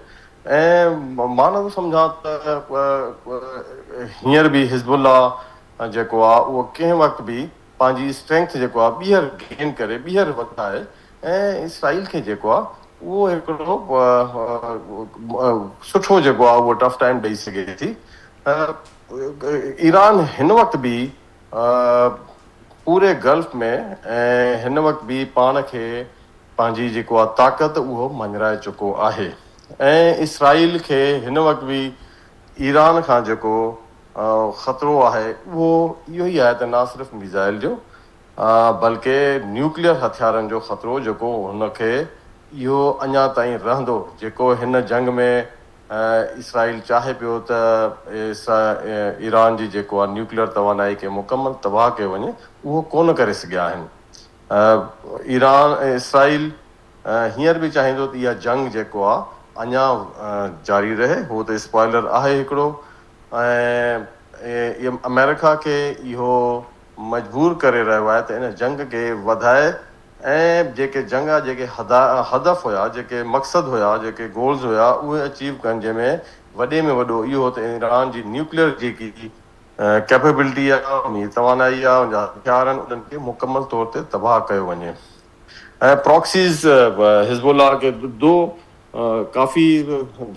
ऐं मां नथो सम्झां त हींअर बि हिज़बुल्ला जेको आहे उहो कंहिं वक़्तु बि पंहिंजी स्ट्रेंथ जेको आहे ॿीहर गेन करे ॿीहर वधाए ऐं इसराइल खे जेको आहे उहो हिकिड़ो सुठो जेको आहे उहो टफ टाइम ॾेई सघे थी। ईरान हिन वक़्तु बि पूरे गल्फ में ऐं हिन वक़्तु बि पाण खे पंहिंजी जेको आहे ताक़त उहो मञराए चुको आहे। ऐं इसराइल खे हिन वक़्तु बि ईरान खां जेको ख़तरो आहे उहो इहो ई आहे त न सिर्फ़ु मिज़ाइल जो बल्कि न्यूक्लियर हथियारनि जो ख़तरो जेको हुनखे इहो अञा ताईं रहंदो, जेको हिन जंग में इसराइल चाहे पियो त ईरान जी जेको आहे न्यूक्लियर तवानाई खे मुकमल तबाह कयो वञे, उहो कोन करे सघिया आहिनि। इसराइल हींअर बि चाहींदो त इहा जंग जेको आहे अञा जारी रहे, उहो त स्पॉइलर आहे हिकिड़ो। ऐं अमेरिका खे इहो मजबूर करे रहियो आहे त इन जंग खे वधाए ऐं जेके जंग जा जेके हदफ़ हुया, जेके मक़सद हुया, जेके गोल्स हुया, उहे अचीव कनि, जंहिंमें वॾे में वॾो इहो त ईरान जी न्यूक्लियर जेकी कैपेबिलिटी आहे, तवानाई आहे, उनजा हथियार आहिनि, उन्हनि खे मुकमल तौर ते तबाह कयो वञे। ऐं प्रॉक्सीज़ हिज़बुल्ला खे दो काफ़ी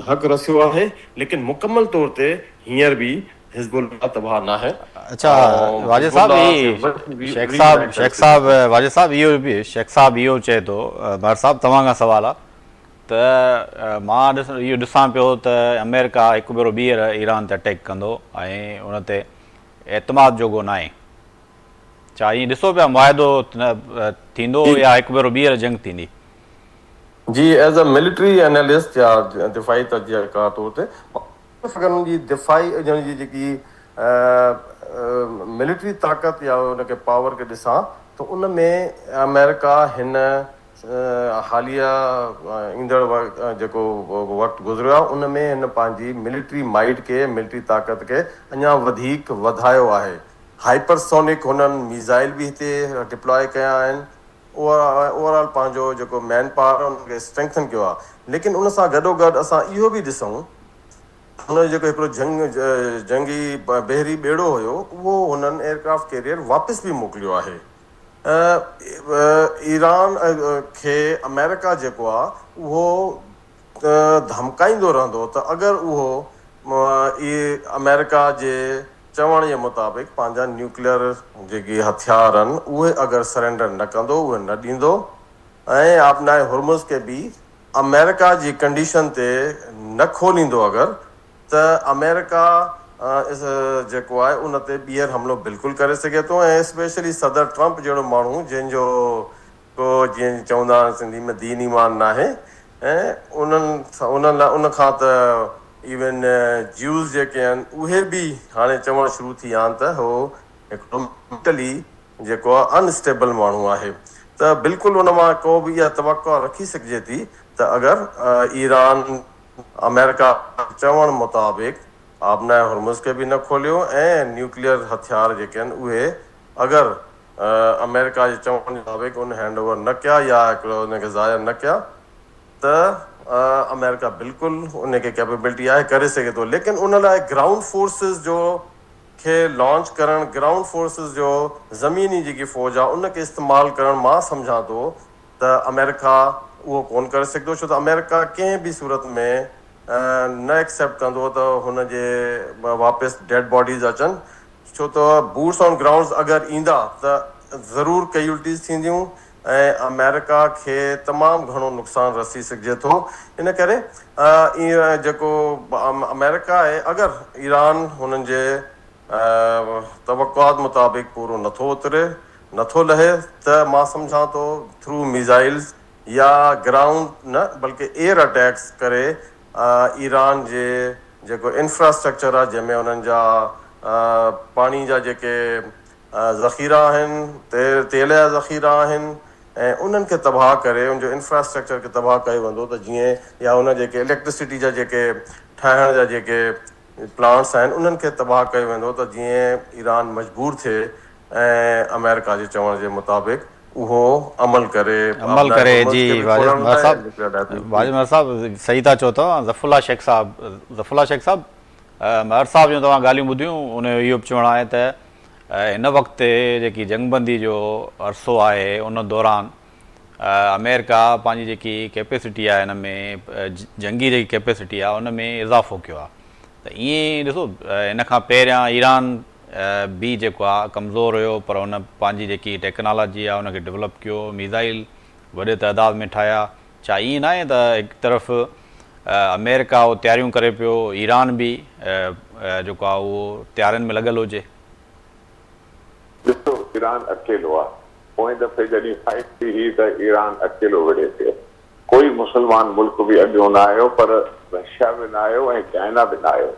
हक़ रसियो आहे, लेकिन मुकमल तौर ते हींअर बि हिज़बुल्ला तबाह न आहे। अच्छा वाजिद साहब, शेख साहब वाजिद साहब इहो बि शेख साहब इहो चए थो, भर साहब तव्हां खां सवाल आहे त मां इहो ॾिसां पियो त अमेरिका हिकु भेरो ॿीहर ईरान ते अटैक कंदो ऐं उन ते एतमाद जोॻो न आहे। छा ईअं ॾिसो पिया मुआदो थींदो या हिकु भेरो ॿीहर जंग थींदी? जी एज़ अ मिलिट्री एनालिस्ट या दिफ़ाई तजज़िया तौर ते उन्हनि जी दिफ़ाई जी जेकी मिलिट्री ताक़त या उनखे पावर खे ॾिसां त उन में अमेरिका हिन हालिया ईंदड़ जेको वक़्तु गुज़रियो आहे उन में हिन पंहिंजी मिलिट्री माइट खे, मिलिट्री ताक़त खे अञा वधीक वधायो आहे। हाइपरसोनिक हुननि मिज़ाइल बि हिते डिप्लॉय कया आहिनि। ओवरऑल पंहिंजो जेको मैन पावर उनखे स्ट्रेंथन कयो आहे। लेकिन उन सां गॾोगॾु असां इहो बि ॾिसूं हुनजो जेको हिकिड़ो जंगी बहरी ॿेड़ो हुयो, उहो हुननि एयरक्राफ्ट कैरियर वापसि बि मोकिलियो आहे। ईरान खे अमेरिका जेको आहे उहो धमकाईंदो रहंदो त अगरि उहो अमेरिका जे चवण जे मुताबिक़ पंहिंजा न्यूक्लियर जेके हथियार आहिनि उहे अगरि सरेंडर न कंदो, उहे न ॾींदो ऐं आबनाए हुर्मुज़ खे बि अमेरिका जी कंडीशन ते न खोलींदो अगरि, त अमेरिका जेको आहे उन ते ॿीहर हमलो बिल्कुलु करे सघे थो। ऐं स्पेशली सदर ट्रंप जहिड़ो माण्हू जंहिंजो को जीअं चवंदा आहिनि सिंधी में दीन ईमान न आहे, ऐं उन खां त इवन ज्यूज़ जेके आहिनि उहे बि हाणे चवणु शुरू थी विया आहिनि त हो हिकिड़ो मेंटली जेको आहे अनस्टेबल माण्हू आहे। त बिल्कुलु उन मां को बि इहा तवक़ा रखी सघिजे थी त अगरि ईरान अमेरिका चवण मुताबिक़ आबनाए हुर्मुज़ खे बि न खोलियो ऐं न्यूक्लियर हथियार जेके आहिनि उहे अगरि अमेरिका जे चवण जे मुताबिक़ उन हैंड ओवर न कया या हिकिड़ो उनखे ज़ाहिर न कया, त अमेरिका बिल्कुलु उनखे कैपेबिलिटी आहे, करे सघे थो। लेकिन उन लाइ ग्राउंड फोर्सिस जो खे लॉन्च करणु, ग्राउंड फोर्सिस जो ज़मीनी जेकी फ़ौज आहे उनखे इस्तेमालु करणु मां सम्झां थो त अमेरिका उहो कोन करे सघंदो, छो त अमेरिका कंहिं बि सूरत में न एक्सेप्ट कंदो त हुनजे वापसि डेड बॉडीज़ अचनि, छो त बूट्स ऑन ग्राउंड्स अगरि ईंदा त ज़रूरु कैजुअलिटीज़ थींदियूं ऐं अमेरिका खे तमामु घणो नुक़सानु रसी सघिजे थो। इन करे ईअं जेको अमेरिका आहे, अगरि ईरान हुननि जे तवक़ात मुताबिक़ पूरो नथो उतरे, नथो लहे, त मां सम्झां थो थ्रू मिज़ाइल्स या ग्राउंड न बल्कि एयर अटैक्स करे ईरान जे जेको इंफ्रास्ट्रक्चर आहे, जंहिंमें उन्हनि जा पाणी जा जेके ज़ख़ीरा आहिनि, तेल जा ज़ख़ीरा आहिनि, ऐं उन्हनि खे तबाह करे उनजो इंफ्रास्ट्रक्चर खे तबाह कयो वेंदो, त जीअं या उन जेके इलेक्ट्रिसिटी जा जेके ठाहिण जा जेके प्लांट्स आहिनि उन्हनि खे तबाह कयो वेंदो, त जीअं ईरान मजबूर थिए ऐं अमेरिका जे चवण जे मुताबिक़ उहो अमल करे जी। वाजिद साहब सही था चओ था। ज़फ़ुल्ला शेख साहब महर साहब जूं तव्हां ॻाल्हियूं ॿुधियूं, उन जो इहो बि चवणु आहे त हिन वक़्तु जेकी जंगबंदी जो अरसो आहे उन दौरान अमेरिका पंहिंजी जेकी कैपेसिटी आहे हिन में जंगी जेकी कैपेसिटी आहे उन में इज़ाफ़ो कयो आहे। त ईअं ॾिसो इन खां पहिरियां ईरान बि जेको आहे कमज़ोर हुयो, पर हुन पंहिंजी जेकी टेक्नोलॉजी आहे उनखे डेवलप कयो, मिज़ाइल वॾे तइदाद में ठाहिया। छा ईअं न आहे त हिकु तरफ़ अमेरिका उहो तयारियूं करे पियो, ईरान बि जेको आहे उहो तयारियुनि में लॻियल हुजे? ॾिसो, ईरान अकेलो आहे। पोएं दफ़े जॾहिं फाइट थी हुई त ईरान अकेलो विढ़े पियो, कोई मुस्लमान मुल्क बि अॻियो न आयो, पर रशिया बि न आयो ऐं चाइना बि न आयो।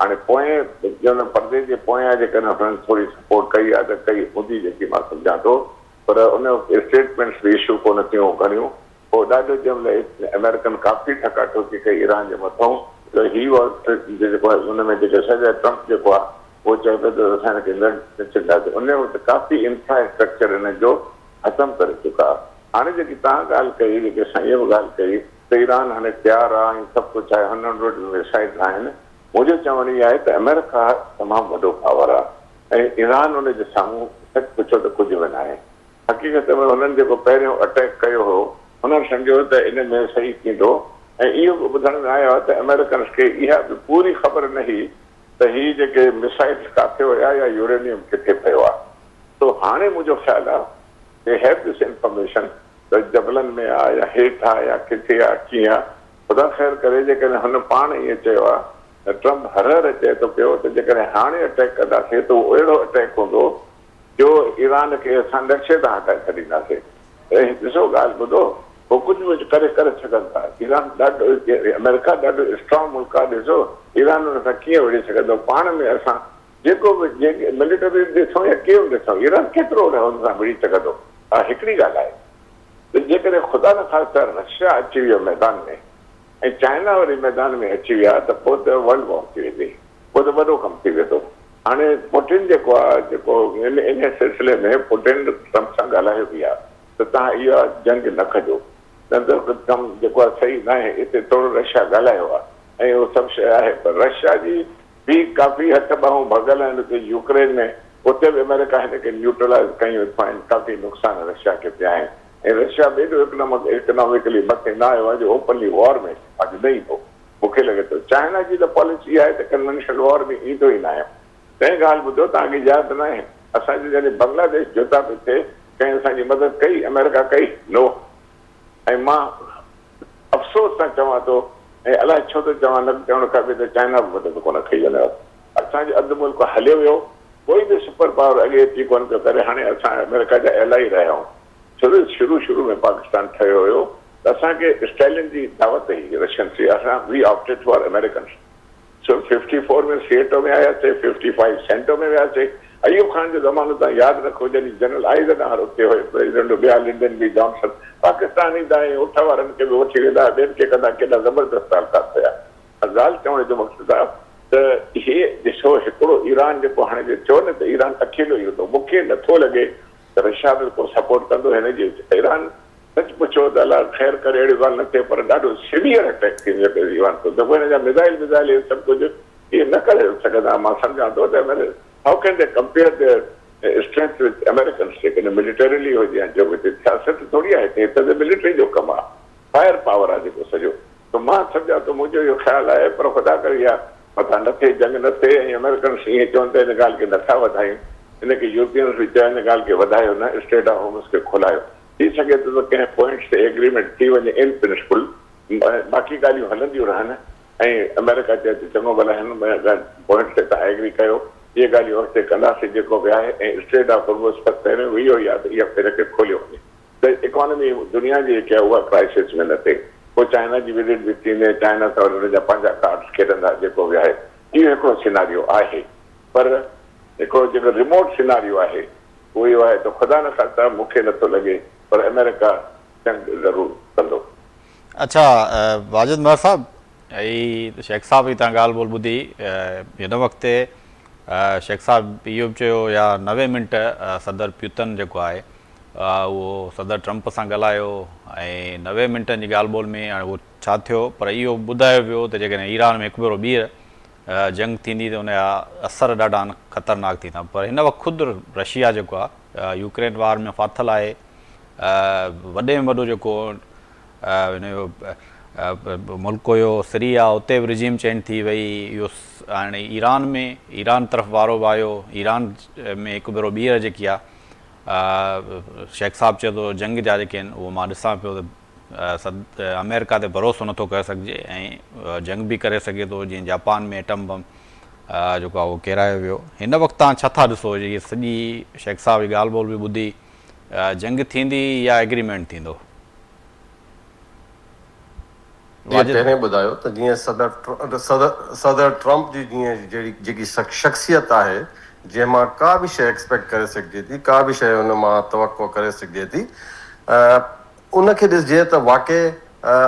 हाणे पोएं जन परदे जे पोयां जेकॾहिं हुननि थोरी सपोर्ट कई आहे त कई हूंदी, जेकी मां सम्झां थो, पर उन स्टेटमेंट्स बि इशू कोन थियूं घणियूं। पोइ ॾाढो जंहिं अमेरिकन काफ़ी ठका ठोकी कई ईरान जे मथां, त ही जेको आहे हुन में जेके सॼा ट्रम्प जेको आहे उहो चए पियो त असां हिनखे न छॾींदासीं। उन वक़्तु काफ़ी इंफ्रास्ट्रक्चर हिन जो ख़तमु करे चुका। हाणे जेकी तव्हां ॻाल्हि कई, जेके साईं बि ॻाल्हि कई त ईरान हाणे तयारु आहे ऐं सभु कुझु आहे, 100 मिसाइल्स आहिनि। मुंहिंजो चवणु इहो आहे त अमेरिका तमामु वॾो पावर आहे ऐं ईरान उनजे साम्हूं सच पुछो त कुझु बि न आहे। हक़ीक़त में हुननि जेको पहिरियों अटैक कयो हो, हुननि सम्झो त इन में सही थींदो, ऐं इहो बि ॿुधण में आयो आहे त अमेरिकन्स खे इहा बि पूरी ख़बर न हुई त ही जेके मिसाइल्स किथे हुया या यूरेनियम किथे पियो आहे। तो हाणे मुंहिंजो ख़्यालु आहे दे हैव दिस इंफॉर्मेशन त जबलनि में आहे या हेठि आहे या किथे आहे, कीअं आहे। ख़ुदा ख़ैर करे जेकॾहिं हुन पाण ईअं चयो आहे त ट्रम्प हर चए थो पियो त जेकॾहिं हाणे अटैक कंदासीं त उहो अहिड़ो अटैक हूंदो जो ईरान खे असां नक्शे तां हटाए छॾींदासीं। ऐं ॾिसो ॻाल्हि ॿुधो, पोइ कुझु बि करे सघनि था। ईरान ॾाढो, अमेरिका ॾाढो स्ट्रॉन्ग मुल्क आहे। ॾिसो ईरान हुन सां कीअं विढ़ी सघंदो। पाण में असां जेको बि जेके मिलिटरी ॾिसूं या कीअं बि ॾिसूं, ईरान केतिरो हुन सां विढ़ी सघंदो। हा, हिकिड़ी ॻाल्हि आहे त जेकॾहिं ख़ुदा न ख़ासिता रशिया अची वियो मैदान में ऐं चाइना वरी मैदान में अची विया त पोइ त वर्ल्ड वॉर थी वेंदी, पोइ त वॾो कमु थी वेंदो। हाणे पुटिन जेको आहे, जेको इन सिलसिले में पुटिन ट्रम्प सां ॻाल्हायो बि आहे त तव्हां इहा जंग न कजो, कमु जेको आहे सही न आहे। हिते थोरो रशिया ॻाल्हायो आहे ऐं उहो सभु शइ आहे, पर रशिया जी बि काफ़ी हथ ॿाहूं भॻल आहिनि यूक्रेन में। उते बि अमेरिका हिनखे न्यूट्रलाइज़ कयूं आहिनि, काफ़ी नुक़सान रशिया खे पिया आहिनि। ऐं रशिया बि एॾो इकोनॉमिकली मथे न आयो आहे जो ओपनली वॉर में अॼु न ईंदो। मूंखे लॻे थो चाइना जी त पॉलिसी आहे त कन्वेंशनल वॉर में ईंदो ई न आहे। तंहिं ॻाल्हि ॿुधो, तव्हांखे यादि न आहे असांजे जॾहिं बांग्लादेश जुदा पियो थिए, कंहिं असांजी मदद कई, अमेरिका कई नो। ऐं मां अफ़सोस सां चवां थो, ऐं अलाए छो थो चवां, न चवणु खपे त चाइना बि मदद कोन कई वञे। असांजो अधु मुल्क हलियो वियो, कोई बि सुपर पावर अॻे अची कोन पियो करे। हाणे असां अमेरिका जा एलाई रहिया आहियूं। शुरू में पाकिस्तान ठहियो हुयो त असांखे स्टैलिन जी दावत हुई रशियन जी, असां वी ऑप्टेड फॉर अमेरिकन। सो 54 में सिएटो में आयासीं, 55 सेंटो में वियासीं। अयूब खान जो ज़मानो तव्हां यादि रखो, जॾहिं जनरल आइज़नहावर उते हुयो, प्रेसिडेंट ॿिया लिंडन बी जॉनसन, पाकिस्तान ईंदा ऐं उठ वारनि खे बि वठी वेंदा, ॿियनि खे कंदा, केॾा ज़बरदस्त तालुकात हुया। ॻाल्हि चवण जो मक़सदु आहे त इहे ॾिसो, हिकिड़ो ईरान जेको हाणे चओ न त ईरान अकेलो ई हूंदो, मूंखे नथो लॻे त रशिया बिल्कुलु सपोर्ट कंदो हिनजे। ईरान सच पुछो त अलाह ख़ैर करे अहिड़ी ॻाल्हि न थिए, पर ॾाढो सीवियर अटैक थींदो ईरान तो, दफ़ो हिन जा मिसाइल सभु कुझु इहे न करे सघंदा। मां सम्झां थो त how can they compare the strength with Americans, जेकॾहिं मिलिटरीली हुजे या जो हिते सियासत थोरी आहे, हिते त मिलिटरी जो कमु आहे, फायर पावर आहे जेको सॼो। त मां सम्झां थो, मुंहिंजो इहो ख़्यालु आहे, पर ख़ुदा करे इहा मथां न थिए, जंग न थिए। ऐं अमेरिकन्स ईअं चवनि त हिन ॻाल्हि खे नथा वधायूं, हिनखे यूरोपियंस बि चयो हिन ॻाल्हि खे वधायो न, स्टेट ऑफ होम्स खे खोलायो। थी सघे थो त कंहिं पॉइंट्स ते एग्रीमेंट थी वञे इन प्रिंसिपल, बाक़ी ॻाल्हियूं हलंदियूं रहनि ऐं अमेरिका चए थो चङो भला हिन पॉइंट्स ते तव्हां एग्री कयो, इहे ॻाल्हियूं अॻिते कंदासीं जेको बि आहे। ऐं स्ट्रेट ऑफ हॉर्मुज़ पहिरियों इहो ई आहे त इहा फिर खे खोलियो वञे त इकोनॉमी दुनिया जी जेकी आहे उहा क्राइसिस में न थिए। पोइ चाइना जी विज़िट बि थींदे, चाइना सां हुनजा पंहिंजा कार्ड्स खेॾंदा, जेको बि आहे इहो हिकिड़ो सिनारियो आहे। पर हिकिड़ो जेको रिमोट सिनारियो आहे उहो इहो आहे त ख़ुदा न ख़ास्ता मूंखे नथो लॻे पर अमेरिका जंग ज़रूरु कंदो। अच्छा वाजिद मर साहब, ऐं शेख साहब जी तव्हां ॻाल्हि ॿोल ॿुधी, हिन वक़्तु शेख साहब इहो बि चयो या 90 मिंट सदर प्यूतन जेको आहे उहो सदर ट्रंप सां ॻाल्हायो ऐं 90 मिंटनि जी ॻाल्हि ॿोल में हाणे उहो छा थियो, पर इहो ॿुधायो वियो त जेकॾहिं ईरान में हिकु भेरो ॿीहर जंग थींदी त उनजा असर ॾाढा ख़तरनाक थींदा। पर हिन वक़्तु ख़ुदि रशिया जेको आहे यूक्रेन वार में फाथल आहे, वॾे में वॾो जेको हिन जो मुल्क हुयो सीरिया, उते बि रिजीम चेंज थी वई। इहो हाणे ईरान तरफ़ वारो बि आयो, ईरान में हिकु भेरो ॿीहर जेकी आहे शेख साहब चए थो जंग जा जेके आहिनि उहो मां ॾिसां पियो त अमेरिका ते भरोसो नथो करे सघिजे ऐं जंग बि करे सघे थो, जीअं जापान में एटम बम जेको आहे उहो किरायो वियो। हिन वक़्तु तव्हां छा था ॾिसो, इहे सॼी शेख साहब जी ॻाल्हि ॿोल बि ॿुधी, जंग थींदी या एग्रीमेंट थींदो? पहिरें ॿुधायो त जीअं सदर ट्रंप जी जीअं जेकी शख़्सियत आहे जंहिंमां का बि शइ एक्सपेक्ट करे सघिजे थी, का बि शइ हुन मां तवक़ो करे सघिजे थी, उनखे ॾिसजे त वाक़ई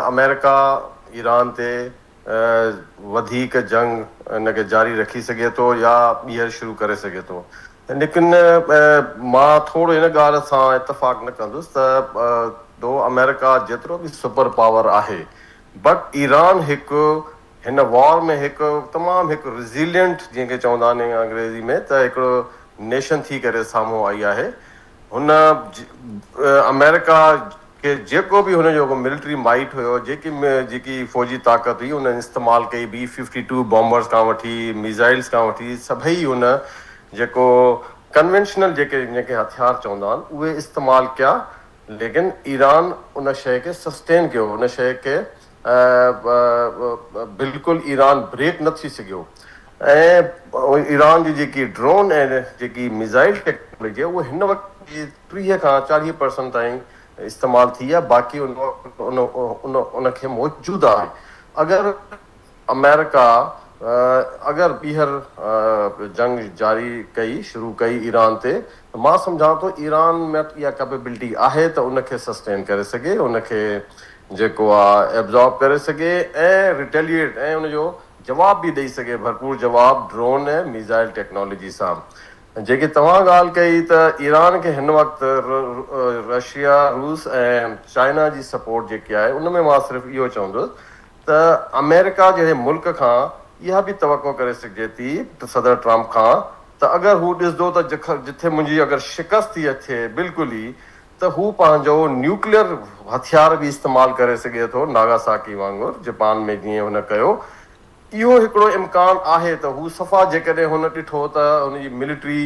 अमेरिका ईरान ते वधीक जंग हिनखे जारी रखी सघे थो या ॿीहर शुरू करे सघे थो। लेकिन मां थोरो हिन ॻाल्हि सां इतफ़ाक़ न कंदुसि त दो अमेरिका जेतिरो बि सुपर पावर आहे, बट ईरान हिकु हिन वॉर में हिकु तमामु हिकु रिज़िलियंट जंहिंखे चवंदा आहिनि अंग्रेज़ी में त हिकिड़ो नेशन थी करे साम्हूं आई आहे। हुन अमेरिका खे जेको बि हुनजो मिलिट्री माइट हुयो, जेकी फ़ौजी ताक़त हुई, हुन इस्तेमालु कई। B-52 बॉम्बर्स खां वठी मिज़ाइल्स खां वठी सभई हुन जेको कन्वेंशनल जंहिंखे हथियार चवंदा आहिनि उहे इस्तेमालु कया। लेकिन ईरान उन शइ खे सस्टेन कयो, उन शइ खे बिल्कुलु ईरान ब्रेक न थी सघियो। ऐं ईरान जी जेकी ड्रोन ऐं जेकी मिज़ाइल टेक्नोलॉजी आहे उहा हिन वक़्तु 30 खां 40% ताईं इस्तेमालु थी आहे, बाक़ी उनखे मौजूदु आहे। अगरि अमेरिका अगरि ॿीहर जंग जारी कई, शुरू कई ईरान ते, त मां सम्झां थो ईरान में इहा कैपेबिलिटी आहे त उनखे सस्टेन करे सघे, उनखे जेको आहे एब्ज़ॉर्ब करे सघे ऐं रिटेलिएट ऐं उनजो जवाब बि ॾेई सघे, भरपूर जवाब ड्रोन ऐं मिज़ाइल टेक्नोलॉजी सां। जेकी तव्हां ॻाल्हि कई त ईरान खे हिन वक़्तु रशिया, रूस ऐं चाइना जी सपोर्ट जेकी आहे उन में मां सिर्फ़ु इहो चवंदुसि त अमेरिका जहिड़े मुल्क खां इहा बि तवक़ो करे सघिजे थी त सदर ट्रंप खां त अगरि हू ॾिसंदो त जिथे मुंहिंजी अगरि शिकस्त थी अचे बिल्कुलु ई, त हू पंहिंजो न्यूक्लियर हथियार बि इस्तेमालु करे सघे थो, नागासाकी वांगुरु जापान में जीअं हुन कयो। इहो हिकिड़ो इम्कानु आहे त हू सफ़ा जेकॾहिं हुन ॾिठो त हुनजी मिलिट्री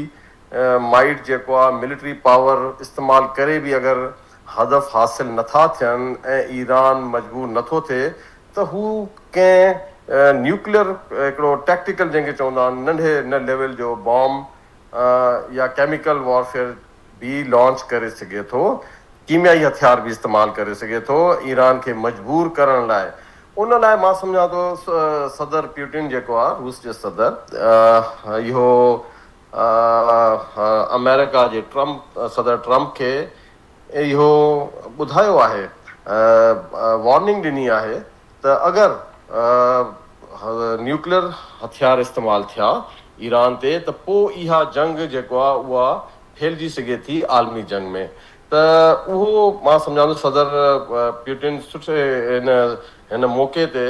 माइट जेको आहे, मिलिट्री पावर इस्तेमालु करे बि अगरि हदफ़ हासिलु नथा थियनि ऐं ईरान मजबूर नथो थिए त हू कंहिं न्यूक्लियर हिकिड़ो टैक्टिकल जंहिंखे चवंदा आहिनि नंढे न लेवल जो बॉम्ब या केमिकल वॉरफेयर बि लॉन्च करे सघे थो, कीमियाई हथियार बि इस्तेमालु करे सघे थो ईरान खे मजबूर करण लाइ। उन लाइ मां सम्झां थो सदर प्यूटिन जेको आहे, रूस जो सदर, इहो अमेरिका जे सदर ट्रंप खे इहो ॿुधायो आहे, वॉर्निंग ॾिनी आहे त अगरि न्यूक्लियर हथियार इस्तेमालु थिया ईरान ते त पोइ इहा जंग जेको आहे उहा फैलिजी सघे थी आलमी जंग में। त उहो मां सम्झां थो सदर प्यूटिन सुठे हिन मौक़े ते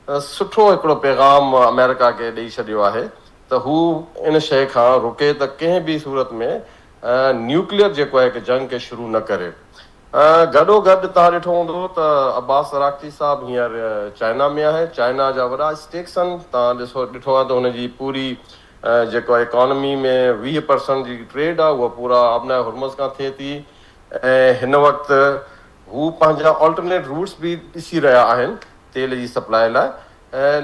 सुठो हिकिड़ो पैगाम अमेरिका खे ॾेई छॾियो आहे त हू इन शइ खां रुके त कंहिं बि सूरत में न्यूक्लियर जेको आहे हिकु जंग खे शुरू न करे। गॾो गॾु तव्हां ॾिठो हूंदो त अब्बास अराक़ची साहिबु हींअर चाइना में आहे, चाइना जा वॾा स्टेक्स आहिनि। तव्हां ॾिठो आहे त हुनजी पूरी जेको आहे इकॉनमी में 20% जी ट्रेड आहे उहा पूरा आबना हुर्मुज़ खां थिए थी। ऐं हिन वक़्तु हू पंहिंजा ऑल्टरनेट रूट्स बि ॾिसी रहिया आहिनि तेल जी सप्लाई लाइ,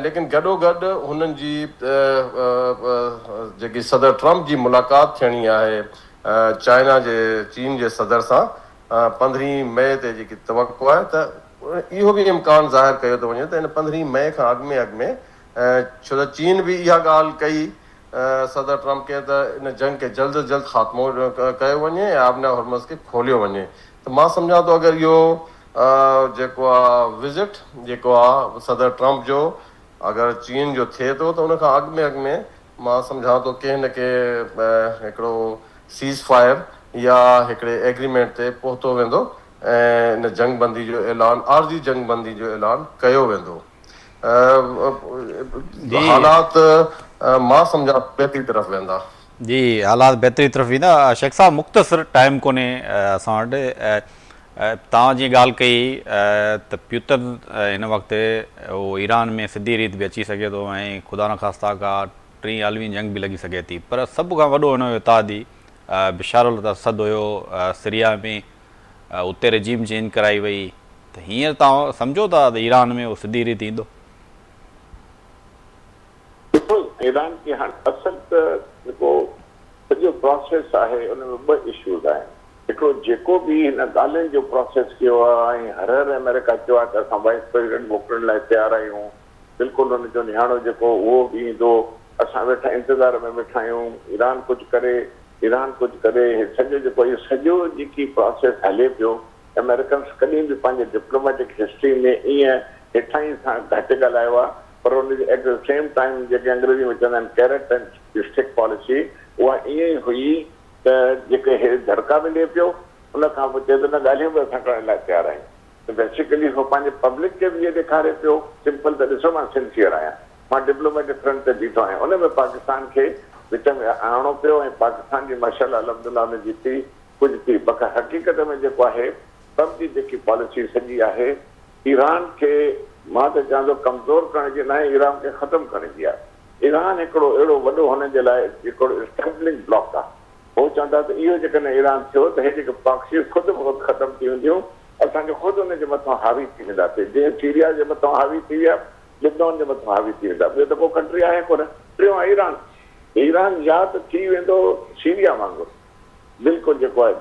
लेकिन गॾोगॾु हुननि जी जेकी सदर ट्रम्प जी मुलाक़ात थियणी आहे चाइना जे चीन जे सदर सां 15 मई ते जेकी तवक़ो आहे, त इहो बि इम्कानु ज़ाहिर कयो थो वञे त हिन 15 मई खां अॻु में छो त चीन बि इहा ॻाल्हि कई सदर ट्रम्प खे त इन जंग खे जल्द अज जल्द ख़ात्मो कयो वञे ऐं आबना हॉर्मज़ खे खोलियो वञे। त मां सम्झां थो अगरि इहो जेको आहे विज़िट जेको आहे सदर ट्रम्प जो अगरि चीन जो थिए थो त उनखां अॻु में मां सम्झां थो कंहिं न कंहिं हिकिड़ो सीज़ फायर या हिकिड़े एग्रीमेंट ते पहुतो वेंदो ऐं इन जंग बंदी जो ऐलान, आरज़ी जंग बंदी जो ऐलान कयो वेंदो। जी हालात मां सम्झां बहितरी तरफ़ वेंदा। जी, हालात बहितरी तरफ़ वेंदा। शेख साहब मुख़्तसिर टाइम कोन्हे असां वटि, तव्हां जीअं ॻाल्हि कई त प्यूतर हिन वक़्तु उहो ईरान में सिधी रीति बि अची सघे थो ऐं ख़ुदा न ख़ास्ता का 3 आलमी जंग बि लॻी सघे थी, पर सभु खां वॾो हिन जो इतादी बशार अल असद हुयो सीरिया में, उते रेजीम चेंज कराई वई, त हींअर तव्हां सम्झो था त ईरान में उहो सिधी रीति ईंदो? ईरान की हाणे असल त जेको सॼो प्रोसेस आहे उन में 2 इशूज़ आहिनि। हिकिड़ो जेको बि हिन ॻाल्हियुनि जो प्रोसेस कयो आहे ऐं हर अमेरिका चयो आहे त असां वाइस प्रेसिडेंट मोकिलण लाइ तयारु आहियूं, बिल्कुलु हुनजो नियाणो जेको उहो बि ईंदो, असां वेठा इंतज़ार में वेठा आहियूं ईरान कुझु करे, ईरान कुझु करे, सॼो जेको इहो सॼो जेकी प्रोसेस हले पियो, अमेरिकन्स कॾहिं बि पंहिंजे डिप्लोमेटिक हिस्ट्री में ईअं हेठां ई सां घटि ॻाल्हायो आहे, पर उनजी एट द सेम टाइम जेके अंग्रेजी में चवंदा आहिनि कैरेट एंड स्टिक पॉलिसी, उहा ईअं ई हुई त जेके हे धड़का मिले पियो उन खां पोइ चए थो न ॻाल्हियूं बि असां करण लाइ तयारु आहियूं। त बेसिकली उहो पंहिंजे पब्लिक खे बि इहे ॾेखारे पियो सिंपल त ॾिसो मां सिंसियर आहियां, मां डिप्लोमेटिक फ्रंट ते बीठो आहियां, उन में पाकिस्तान खे विच में आणणो पियो ऐं पाकिस्तान जी माशाअल्लाह अलहमदुलिल्लाह उनजी थी कुझु थी। बाक़ी हक़ीक़त में जेको आहे ट्रम्प जी जेकी पॉलिसी सॼी आहे ईरान खे मां त चवां थो कमज़ोर करण जी न आहे, ईरान खे ख़तमु करण जी आहे। ईरान हिकिड़ो अहिड़ो वॾो हुननि जे लाइ हिकिड़ो स्टैबलिंग ब्लॉक आहे। हो चवंदा त इहो जेकॾहिं ईरान थियो त हे जेके प्रॉक्सीज़ ख़ुदि ख़तमु थी वेंदियूं, असांजो ख़ुदि हुनजे मथां हावी थी वेंदासीं, जीअं सीरिया जे मथां हावी थी विया, लिबनान जे मथां हावी थी वेंदा। ॿियो त को कंट्री आहे कोन। टियों आहे ईरान। ईरान या त थी वेंदो सीरिया वांगुरु बिल्कुलु जेको आहे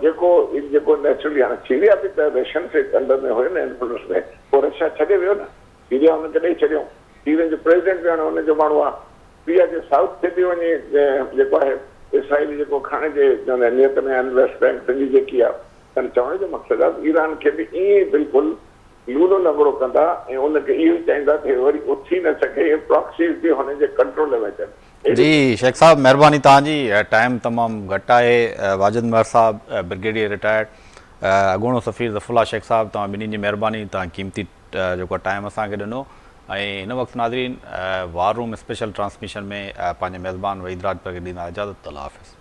जेको नेचुरली, हाणे सीरिया बि त रशियन जे अंडर में हुयो न, इन्फ्लुएंस में, पोइ रशिया छॾे वियो न, सीरिया हुनखे ॾेई छॾियो, सीरिया जो प्रेसिडेंट बि हाणे हुनजो माण्हू आहे। सीरिया जे साउथ ते बि वञे जेको आहे इसराइल जेको खाणे जे नियत में आहिनि, वेस्ट बैंक सॼी जेकी आहे, त चवण जो मक़सदु आहे ईरान खे बि ईअं ई बिल्कुलु लूलो लंगड़ो कंदा ऐं उनखे इहो ई चाहींदा कि वरी उथी न सघे, प्रॉक्सीज़ बि हुनजे कंट्रोल में अचनि। जी शेख साहब, महिरबानी तव्हांजी, टाइम तमामु घटि आहे। वाजिद महर साहब ब्रिगेडियर रिटायर्ड, अॻूणो सफ़ीर ज़फ़रुल्लाह शेख साहब, तव्हां ॿिन्हिनि जी महिरबानी, तव्हां क़ीमती जेको टाइम असांखे ॾिनो। ऐं हिन वक़्तु नाज़रीन वार रूम स्पेशल ट्रांसमिशन में पंहिंजे मेज़बान वहीद राजपर खे ॾींदा इजाज़त। अल्लाह हाफ़िज़।